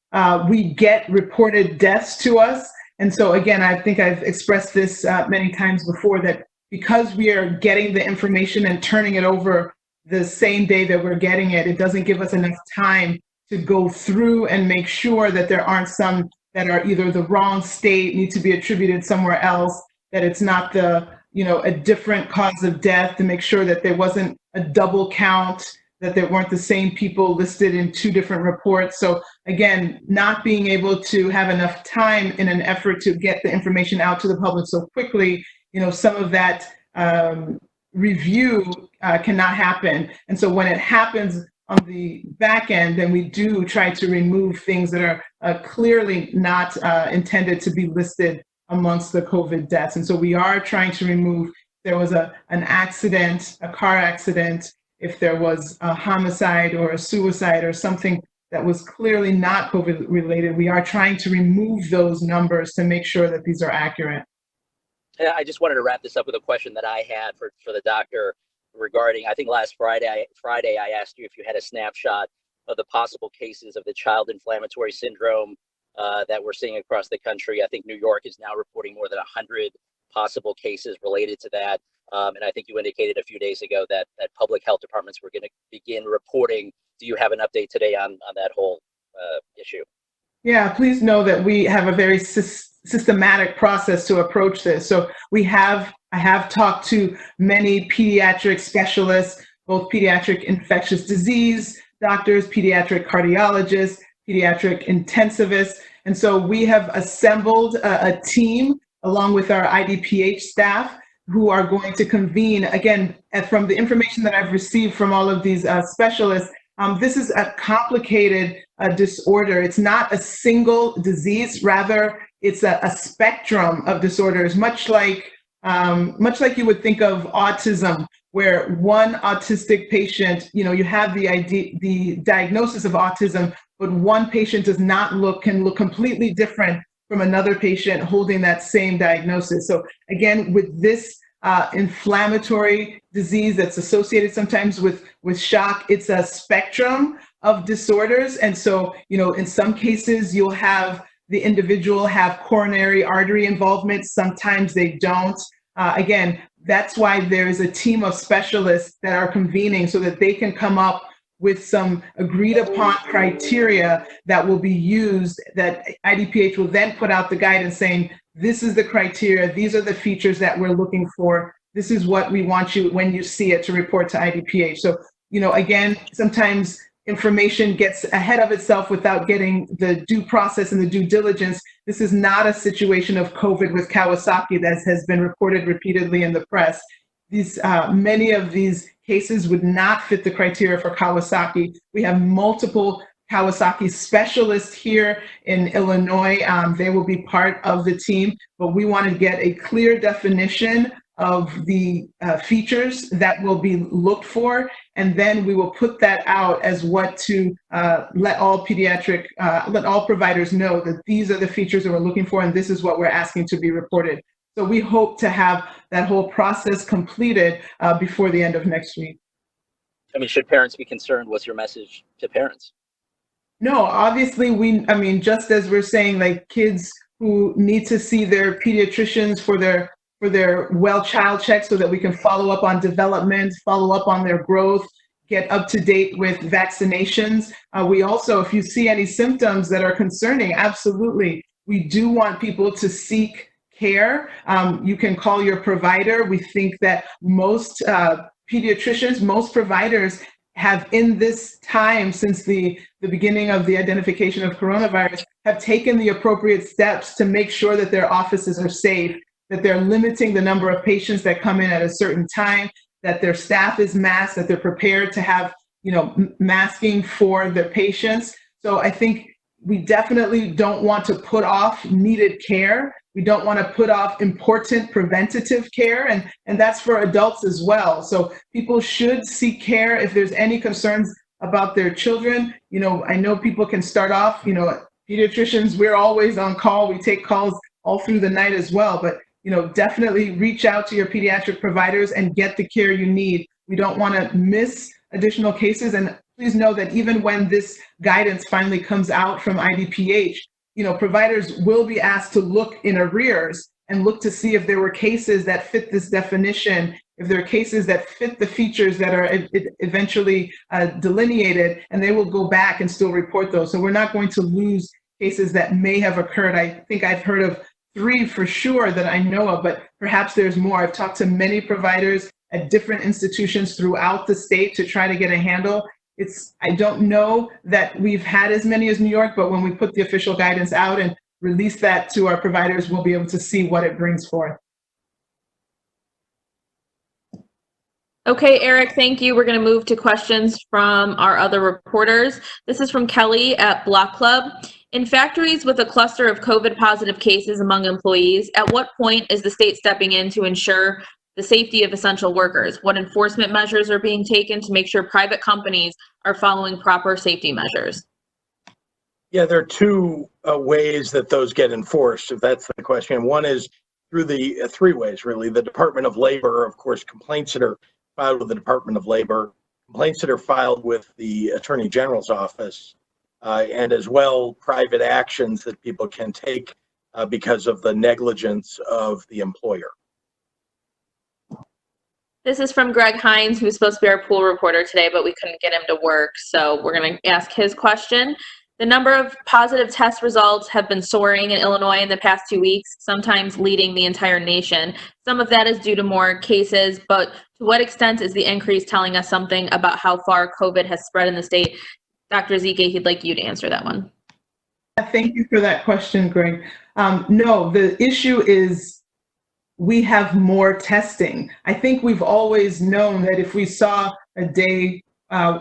We get reported deaths to us. And so, again, I think I've expressed this many times before, that because we are getting the information and turning it over the same day that we're getting it, it doesn't give us enough time to go through and make sure that there aren't some that are either the wrong state, need to be attributed somewhere else, that it's not the, a different cause of death, to make sure that there wasn't a double count, that there weren't the same people listed in two different reports. So again, not being able to have enough time in an effort to get the information out to the public so quickly, some of that review cannot happen. And so when it happens on the back end, then we do try to remove things that are clearly not intended to be listed amongst the COVID deaths. And so we are trying to remove, if there was an accident, a car accident, if there was a homicide or a suicide or something that was clearly not COVID related, we are trying to remove those numbers to make sure that these are accurate. I just wanted to wrap this up with a question that I had for the doctor regarding, I think last Friday I asked you if you had a snapshot of the possible cases of the child inflammatory syndrome that we're seeing across the country. I think New York is now reporting more than 100 possible cases related to that. And I think you indicated a few days ago that public health departments were going to begin reporting. Do you have an update today on that whole issue? Yeah, please know that we have a very systematic process to approach this. So I have talked to many pediatric specialists, both pediatric infectious disease doctors, pediatric cardiologists, pediatric intensivists. And so we have assembled a team along with our IDPH staff who are going to convene. Again, from the information that I've received from all of these specialists, this is a complicated disorder. It's not a single disease, rather it's a spectrum of disorders, much like you would think of autism, where one autistic patient, you have the diagnosis of autism, but one patient can look completely different from another patient holding that same diagnosis. So again, with this inflammatory disease that's associated sometimes with shock, it's a spectrum of disorders. And so, in some cases, you'll have the individual have coronary artery involvement. Sometimes they don't. Again, that's why there is a team of specialists that are convening so that they can come up with some agreed upon criteria that will be used, that IDPH will then put out the guidance saying, this is the criteria, these are the features that we're looking for, this is what we want you, when you see it, to report to IDPH. So, again, sometimes information gets ahead of itself without getting the due process and the due diligence. This is not a situation of COVID with Kawasaki that has been reported repeatedly in the press. Many of these cases would not fit the criteria for Kawasaki. We have multiple Kawasaki specialists here in Illinois. They will be part of the team, but we want to get a clear definition of the features that will be looked for, and then we will put that out as what to let all providers know that these are the features that we're looking for, and this is what we're asking to be reported. So we hope to have that whole process completed before the end of next week. I mean, should parents be concerned? What's your message to parents? No, obviously just as we're saying, like kids who need to see their pediatricians for their well child check so that we can follow up on development, follow up on their growth, get up to date with vaccinations. We also, if you see any symptoms that are concerning, absolutely, we do want people to seek care. You can call your provider. We think that most pediatricians, most providers have in this time since the beginning of the identification of coronavirus have taken the appropriate steps to make sure that their offices are safe, that they're limiting the number of patients that come in at a certain time, that their staff is masked, that they're prepared to have, masking for their patients. So I think we definitely don't want to put off needed care. We don't want to put off important preventative care, and that's for adults as well. So people should seek care if there's any concerns about their children. I know people can start off, pediatricians, we're always on call. We take calls all through the night as well, but definitely reach out to your pediatric providers and get the care you need. We don't want to miss additional cases. And please know that even when this guidance finally comes out from IDPH, providers will be asked to look in arrears and look to see if there were cases that fit this definition, if there are cases that fit the features that are eventually delineated, and they will go back and still report those. So we're not going to lose cases that may have occurred. I think I've heard of 3 for sure that I know of, but perhaps there's more. I've talked to many providers at different institutions throughout the state to try to get a handle. I don't know that we've had as many as New York, but when we put the official guidance out and release that to our providers, we'll be able to see what it brings forth. Okay, Eric, thank you. We're going to move to questions from our other reporters. This is from Kelly at Block Club. In factories with a cluster of COVID positive cases among employees, at what point is the state stepping in to ensure the safety of essential workers? What enforcement measures are being taken to make sure private companies are following proper safety measures? Yeah, there are 2 ways that those get enforced, if that's the question. One is through the 3 ways, really. The Department of Labor, of course, complaints that are filed with the Department of Labor, complaints that are filed with the Attorney General's office, and as well private actions that people can take because of the negligence of the employer. This is from Greg Hines, who's supposed to be our pool reporter today, but we couldn't get him to work, so we're going to ask his question. The number of positive test results have been soaring in Illinois in the past 2 weeks, sometimes leading the entire nation. Some of that is due to more cases, but to what extent is the increase telling us something about how far COVID has spread in the state? Dr. Ezike, he'd like you to answer that one. Thank you for that question, Greg. No, the issue is we have more testing. I think we've always known that if we saw a day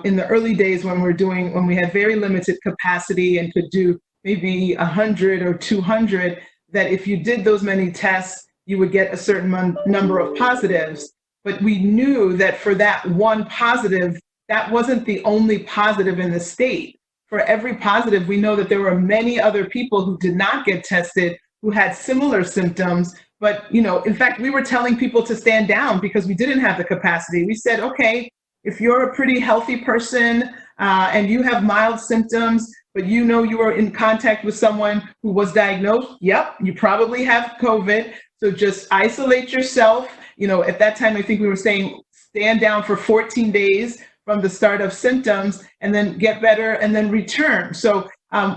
in the early days when we had very limited capacity and could do maybe 100 or 200, that if you did those many tests, you would get a certain number of positives. But we knew that for that one positive, that wasn't the only positive in the state. For every positive, we know that there were many other people who did not get tested, who had similar symptoms. But, in fact, we were telling people to stand down because we didn't have the capacity. We said, okay, if you're a pretty healthy person and you have mild symptoms, but you were in contact with someone who was diagnosed, yep, you probably have COVID. So just isolate yourself. At that time, I think we were saying stand down for 14 days from the start of symptoms and then get better and then return. So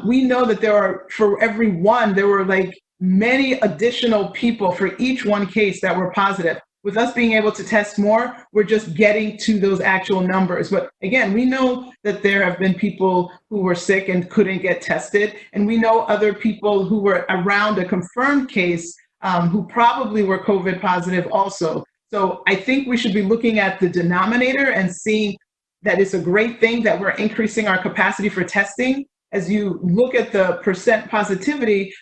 we know that for every one, there were like many additional people for each one case that were positive. With us being able to test more, we're just getting to those actual numbers. But again, we know that there have been people who were sick and couldn't get tested. And we know other people who were around a confirmed case who probably were COVID positive also. So I think we should be looking at the denominator and seeing that it's a great thing that we're increasing our capacity for testing. As you look at the percent positivity,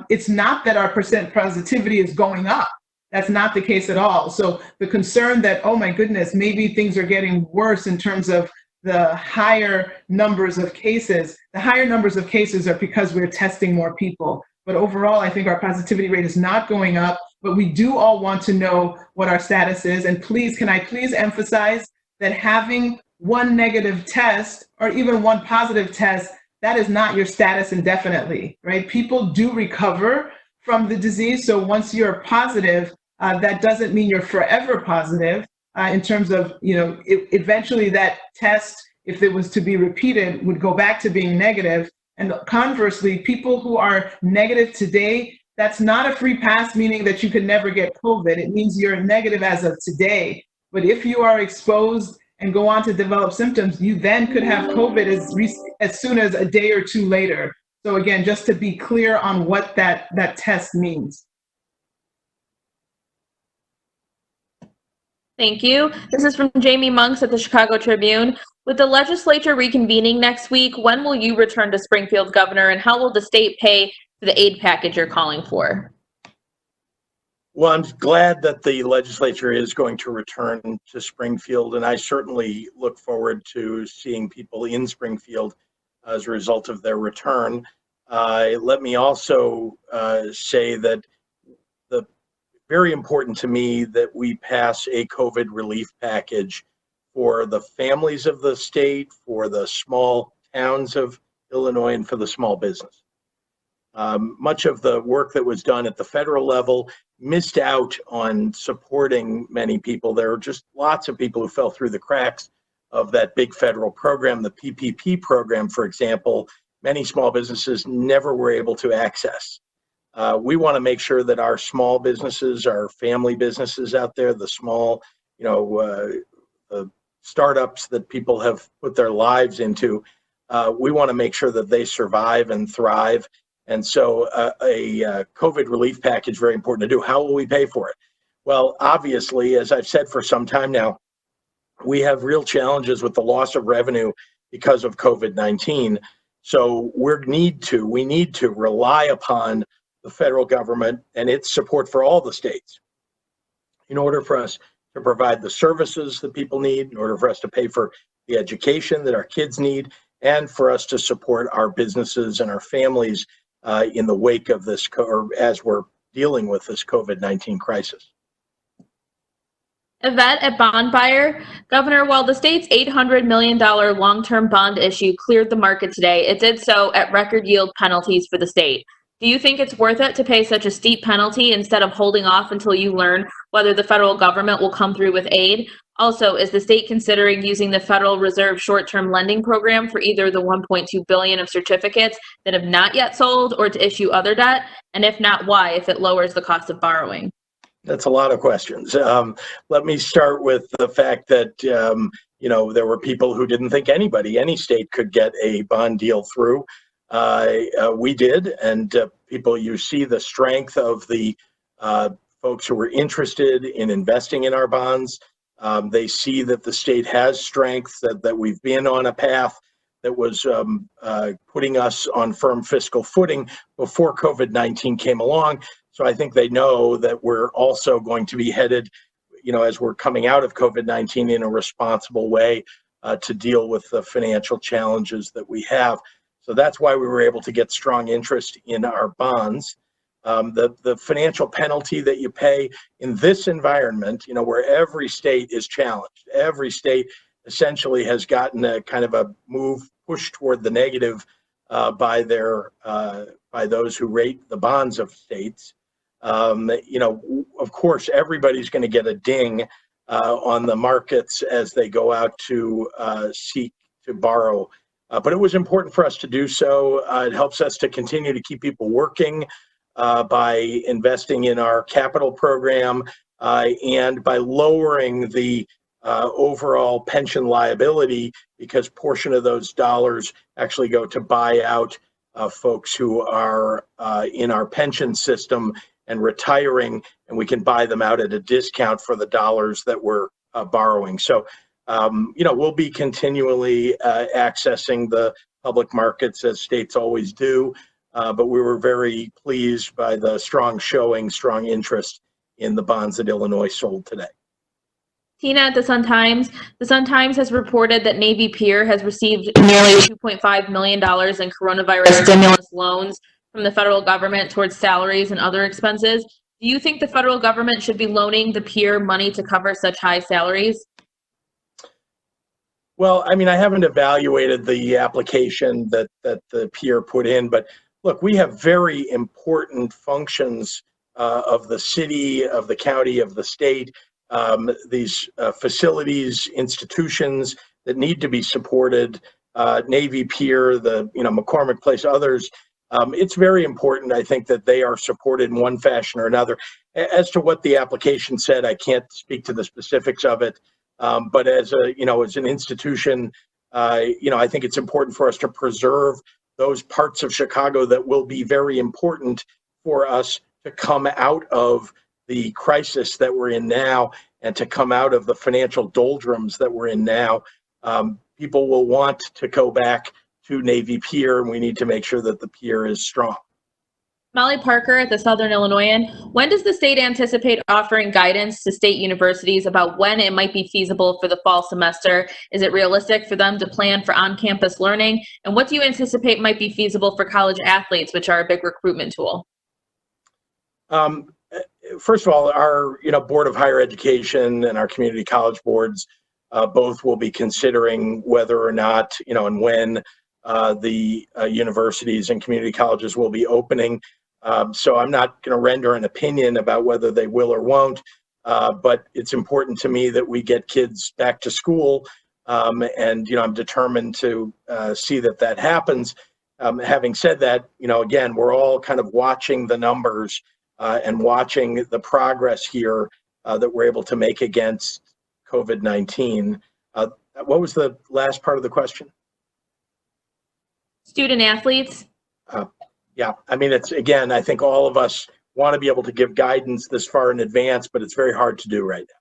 it's not that our percent positivity is going up. That's not the case at all. So the concern that, oh my goodness, maybe things are getting worse in terms of the higher numbers of cases, are because we're testing more people. But overall, I think our positivity rate is not going up, but we do all want to know what our status is. And please, can I please emphasize that having one negative test or even one positive test, that is not your status indefinitely, right? People do recover from the disease. So once you're positive, that doesn't mean you're forever positive. In terms of, eventually that test, if it was to be repeated, would go back to being negative. And conversely, people who are negative today, that's not a free pass, meaning that you could never get COVID. It means you're negative as of today. But if you are exposed and go on to develop symptoms, you then could have COVID as soon as a day or two later. So again, just to be clear on what that test means. Thank you. This is from Jamie Monks at the Chicago Tribune. With the legislature reconvening next week, when will you return to Springfield, Governor, and how will the state pay for the aid package you're calling for? Well, I'm glad that the legislature is going to return to Springfield, and I certainly look forward to seeing people in Springfield as a result of their return. Let me also say that very important to me that we pass a COVID relief package for the families of the state, for the small towns of Illinois, and for the small business. Much of the work that was done at the federal level missed out on supporting many people. There are just lots of people who fell through the cracks of that big federal program. The PPP program, for example, many small businesses never were able to access. We want to make sure that our small businesses, our family businesses out there, the small, the startups that people have put their lives into, we want to make sure that they survive and thrive. And so a COVID relief package, very important to do. How will we pay for it? Well, obviously, as I've said for some time now, we have real challenges with the loss of revenue because of COVID-19. So we need to rely upon the federal government and its support for all the states in order for us to provide the services that people need, in order for us to pay for the education that our kids need, and for us to support our businesses and our families in the wake of this, or as we're dealing with this COVID-19 crisis. Yvette at Bond Buyer. Governor, while the state's $800 million long-term bond issue cleared the market today, it did so at record yield penalties for the state. Do you think it's worth it to pay such a steep penalty instead of holding off until you learn whether the federal government will come through with aid? Also, is the state considering using the Federal Reserve short-term lending program for either the $1.2 billion of certificates that have not yet sold or to issue other debt? And if not, why, if it lowers the cost of borrowing? That's a lot of questions. Let me start with the fact that, there were people who didn't think any state could get a bond deal through. We did, and you see the strength of the folks who were interested in investing in our bonds. They see that the state has strength, that we've been on a path that was putting us on firm fiscal footing before COVID-19 came along. So I think they know that we're also going to be headed, as we're coming out of COVID-19 in a responsible way to deal with the financial challenges that we have. So that's why we were able to get strong interest in our bonds. The financial penalty that you pay in this environment, where every state is challenged, every state essentially has gotten a kind of a move pushed toward the negative by those who rate the bonds of states. Of course, everybody's going to get a ding on the markets as they go out to seek to borrow. But it was important for us to do so. It helps us to continue to keep people working by investing in our capital program and by lowering the overall pension liability, because portion of those dollars actually go to buy out folks who are in our pension system and retiring, and we can buy them out at a discount for the dollars that we're borrowing. So, we'll be continually accessing the public markets as states always do, but we were very pleased by the strong interest in the bonds that Illinois sold today. Tina at the Sun-Times. The Sun-Times has reported that Navy Pier has received nearly $2.5 million in coronavirus stimulus loans from the federal government towards salaries and other expenses. Do you think the federal government should be loaning the Pier money to cover such high salaries? Well, I mean, I haven't evaluated the application that the Pier put in, but look, we have very important functions of the city, of the county, of the state, these facilities, institutions that need to be supported, Navy Pier, the McCormick Place, others. It's very important, I think, that they are supported in one fashion or another. As to what the application said, I can't speak to the specifics of it. But as as an institution, I think it's important for us to preserve those parts of Chicago that will be very important for us to come out of the crisis that we're in now and to come out of the financial doldrums that we're in now. People will want to go back to Navy Pier, and we need to make sure that the pier is strong. Molly Parker at the Southern Illinoisan. When does the state anticipate offering guidance to state universities about when it might be feasible for the fall semester? Is it realistic for them to plan for on-campus learning? And what do you anticipate might be feasible for college athletes, which are a big recruitment tool? First of all, our Board of Higher Education and our community college boards both will be considering whether or not and when the universities and community colleges will be opening. So I'm not going to render an opinion about whether they will or won't, but it's important to me that we get kids back to school, and I'm determined to see that happens. Having said that, again, we're all kind of watching the numbers and watching the progress here that we're able to make against COVID-19. What was the last part of the question? Student athletes. Yeah, I mean, it's, again, I think all of us want to be able to give guidance this far in advance, but it's very hard to do right now.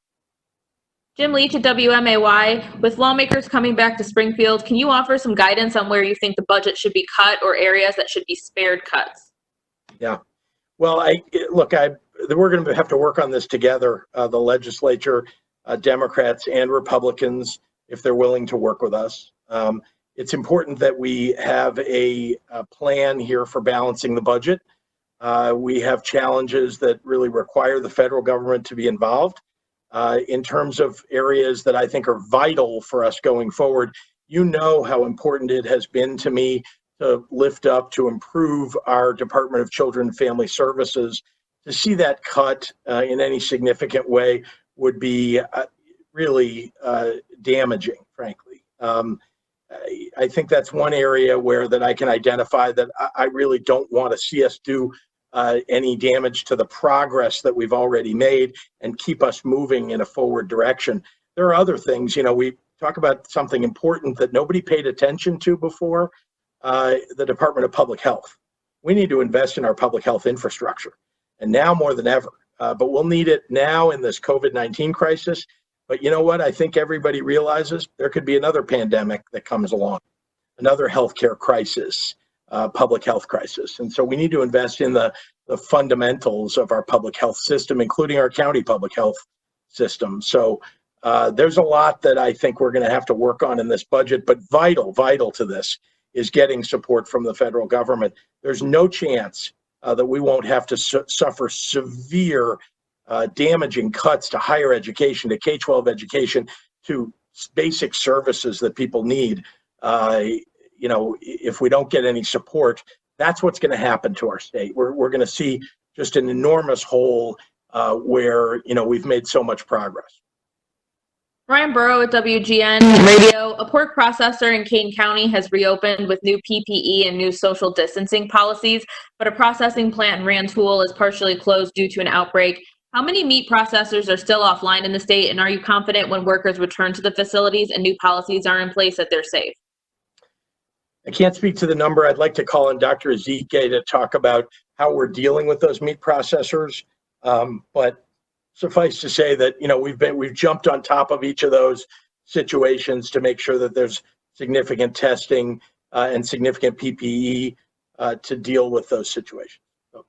Jim Leach at WMAY. With lawmakers coming back to Springfield, can you offer some guidance on where you think the budget should be cut or areas that should be spared cuts? Yeah, well, we're going to have to work on this together, the legislature, Democrats and Republicans, if they're willing to work with us. It's important that we have a plan here for balancing the budget. We have challenges that really require the federal government to be involved. In terms of areas that I think are vital for us going forward, how important it has been to me to lift up, to improve our Department of Children and Family Services. To see that cut in any significant way would be really damaging, frankly. I think that's one area where that I can identify that I really don't want to see us do any damage to the progress that we've already made and keep us moving in a forward direction. There are other things, we talk about something important that nobody paid attention to before, the Department of Public Health. We need to invest in our public health infrastructure, and now more than ever, but we'll need it now in this COVID-19 crisis. But you know what? I think everybody realizes there could be another pandemic that comes along, another healthcare crisis, public health crisis. And so we need to invest in the fundamentals of our public health system, including our county public health system. So there's a lot that I think we're going to have to work on in this budget, but vital to this is getting support from the federal government. There's no chance that we won't have to suffer severe damaging cuts to higher education, to K-12 education, to basic services that people need. If we don't get any support, that's what's going to happen to our state. We're going to see just an enormous hole where we've made so much progress. Brian Burrow at WGN Radio. A pork processor in Kane County has reopened with new PPE and new social distancing policies, but a processing plant in Rantoul is partially closed due to an outbreak. How many meat processors are still offline in the state, and are you confident when workers return to the facilities and new policies are in place that they're safe? I can't speak to the number. I'd like to call on Dr. Ezike to talk about how we're dealing with those meat processors. But suffice to say that we've jumped on top of each of those situations to make sure that there's significant testing and significant PPE to deal with those situations. So.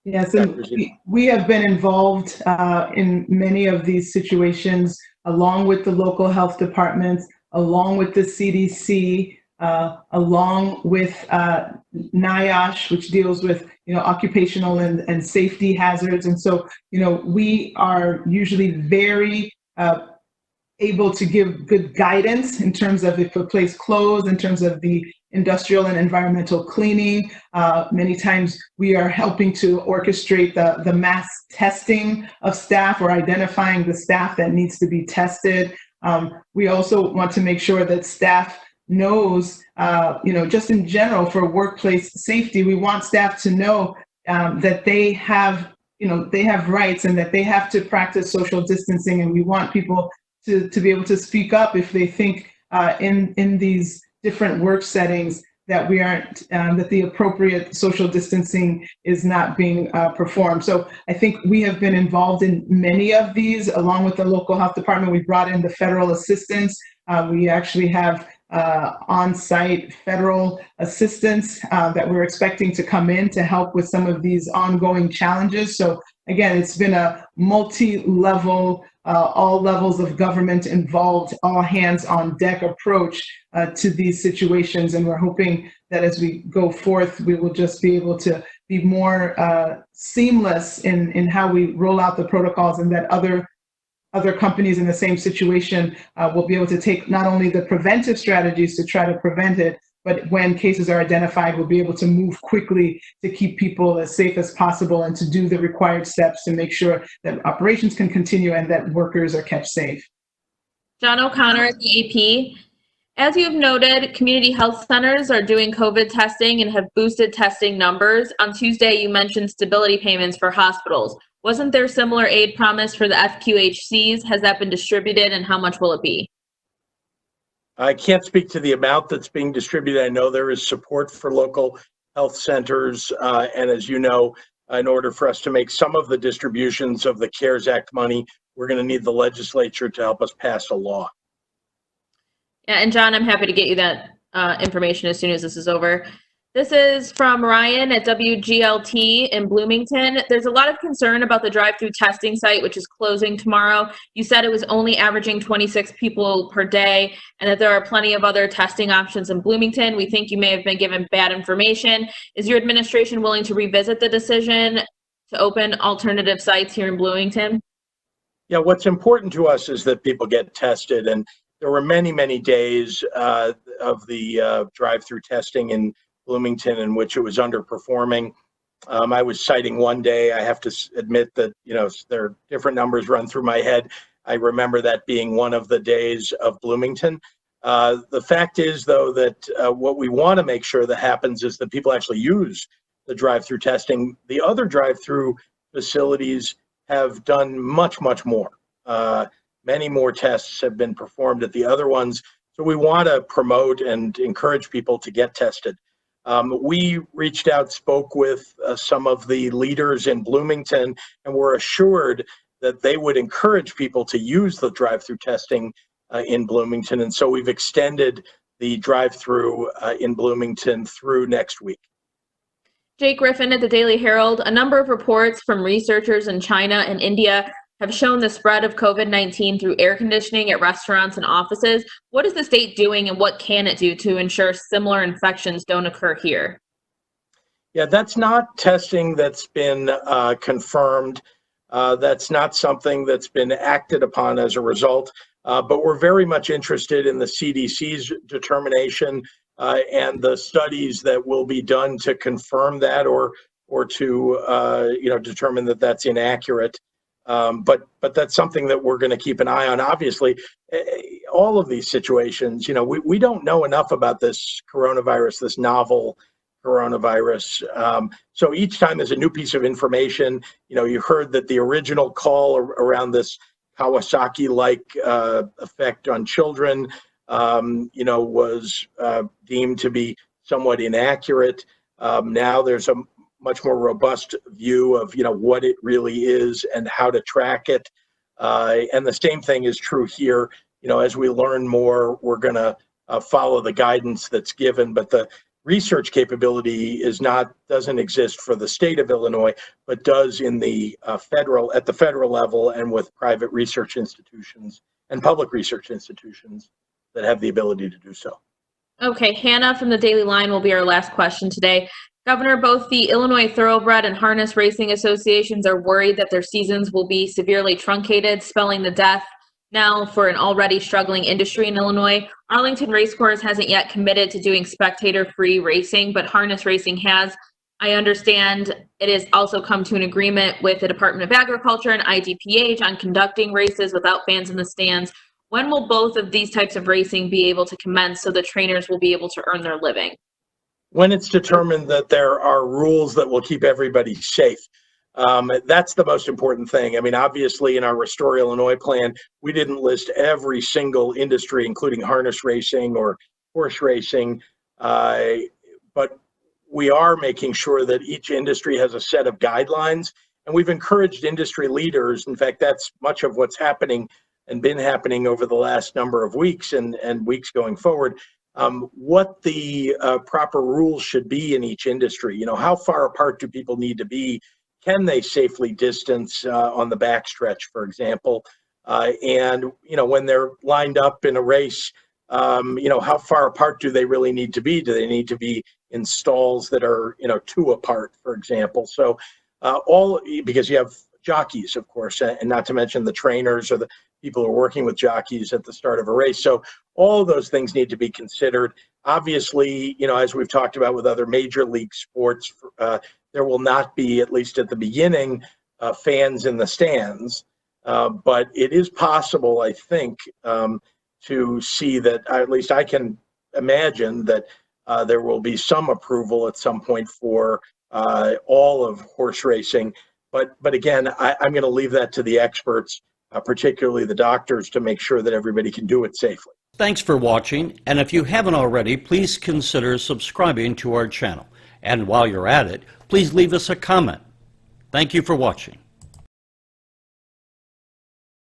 Yes, and we have been involved in many of these situations, along with the local health departments, along with the CDC, along with NIOSH, which deals with occupational and safety hazards. And so we are usually very able to give good guidance in terms of if a place closed, in terms of the industrial and environmental cleaning. Many times we are helping to orchestrate the mass testing of staff or identifying the staff that needs to be tested. We also want to make sure that staff knows, just in general for workplace safety, we want staff to know that they have rights and that they have to practice social distancing, and we want people to be able to speak up if they think in these different work settings that we aren't, that the appropriate social distancing is not being performed. So I think we have been involved in many of these, along with the local health department. We brought in the federal assistance. We actually have on-site federal assistance that we're expecting to come in to help with some of these ongoing challenges. So again, it's been a multi-level, all levels of government involved, all hands on deck approach to these situations. And we're hoping that as we go forth, we will just be able to be more seamless in how we roll out the protocols, and that other companies in the same situation will be able to take not only the preventive strategies to try to prevent it, but when cases are identified, we'll be able to move quickly to keep people as safe as possible and to do the required steps to make sure that operations can continue and that workers are kept safe. John O'Connor at the AP. As you have noted, community health centers are doing COVID testing and have boosted testing numbers. On Tuesday, you mentioned stability payments for hospitals. Wasn't there similar aid promised for the FQHCs? Has that been distributed, and how much will it be? I can't speak to the amount that's being distributed. I know there is support for local health centers. And as you know, in order for us to make some of the distributions of the CARES Act money, we're going to need the legislature to help us pass a law. Yeah, and John, I'm happy to get you that information as soon as this is over. This is from Ryan at WGLT in Bloomington. There's a lot of concern about the drive-through testing site, which is closing tomorrow. You said it was only averaging 26 people per day, and that there are plenty of other testing options in Bloomington. We think you may have been given bad information. Is your administration willing to revisit the decision to open alternative sites here in Bloomington? Yeah, what's important to us is that people get tested, and there were many, many days of the drive-through testing in Bloomington in which it was underperforming. I was citing one day. I have to admit that, there are different numbers run through my head. I remember that being one of the days of Bloomington. The fact is, though, that what we want to make sure that happens is that people actually use the drive-through testing. The other drive-through facilities have done much, much more. Many more tests have been performed at the other ones. So we want to promote and encourage people to get tested. We reached out, spoke with some of the leaders in Bloomington, and were assured that they would encourage people to use the drive-through testing in Bloomington. And so we've extended the drive-through in Bloomington through next week. Jake Griffin at the Daily Herald. A number of reports from researchers in China and India have shown the spread of COVID-19 through air conditioning at restaurants and offices. What is the state doing, and what can it do to ensure similar infections don't occur here? Yeah, that's not testing that's been confirmed. That's not something that's been acted upon as a result. But we're very much interested in the CDC's determination and the studies that will be done to confirm that or to determine that that's inaccurate. But that's something that we're going to keep an eye on. Obviously, all of these situations, we don't know enough about this coronavirus, this novel coronavirus. So each time there's a new piece of information. You heard that the original call around this Kawasaki-like effect on children, was deemed to be somewhat inaccurate. Now there's a much more robust view of what it really is and how to track it, and the same thing is true here. As we learn more, we're going to follow the guidance that's given, but the research capability doesn't exist for the state of Illinois, but does in the at the federal level and with private research institutions and public research institutions that have the ability to do so. Okay, Hannah from the Daily Line will be our last question today. Governor, both the Illinois Thoroughbred and Harness Racing Associations are worried that their seasons will be severely truncated, spelling the death now for an already struggling industry in Illinois. Arlington Racecourse hasn't yet committed to doing spectator-free racing, but Harness Racing has. I understand it has also come to an agreement with the Department of Agriculture and IDPH on conducting races without fans in the stands. When will both of these types of racing be able to commence so the trainers will be able to earn their living? When it's determined that there are rules that will keep everybody safe. That's the most important thing. I mean, obviously in our Restore Illinois plan, we didn't list every single industry, including harness racing or horse racing, but we are making sure that each industry has a set of guidelines, and we've encouraged industry leaders. In fact, that's much of what's happening and been happening over the last number of weeks and weeks going forward. What the proper rules should be in each industry. You know, how far apart do people need to be? Can they safely distance on the backstretch, for example? And, you know, when they're lined up in a race, you know, how far apart do they really need to be? Do they need to be in stalls that are, you know, 2 apart, for example? So because you have jockeys, of course, and not to mention the trainers or the people who are working with jockeys at the start of a race. So all of those things need to be considered. Obviously, you know, as we've talked about with other major league sports, there will not be, at least at the beginning, fans in the stands. But it is possible, I think, to see that, at least I can imagine that there will be some approval at some point for all of horse racing. But again, I'm going to leave that to the experts, particularly the doctors, to make sure that everybody can do it safely. Thanks for watching, and if you haven't already, please consider subscribing to our channel. And while you're at it, please leave us a comment. Thank you for watching.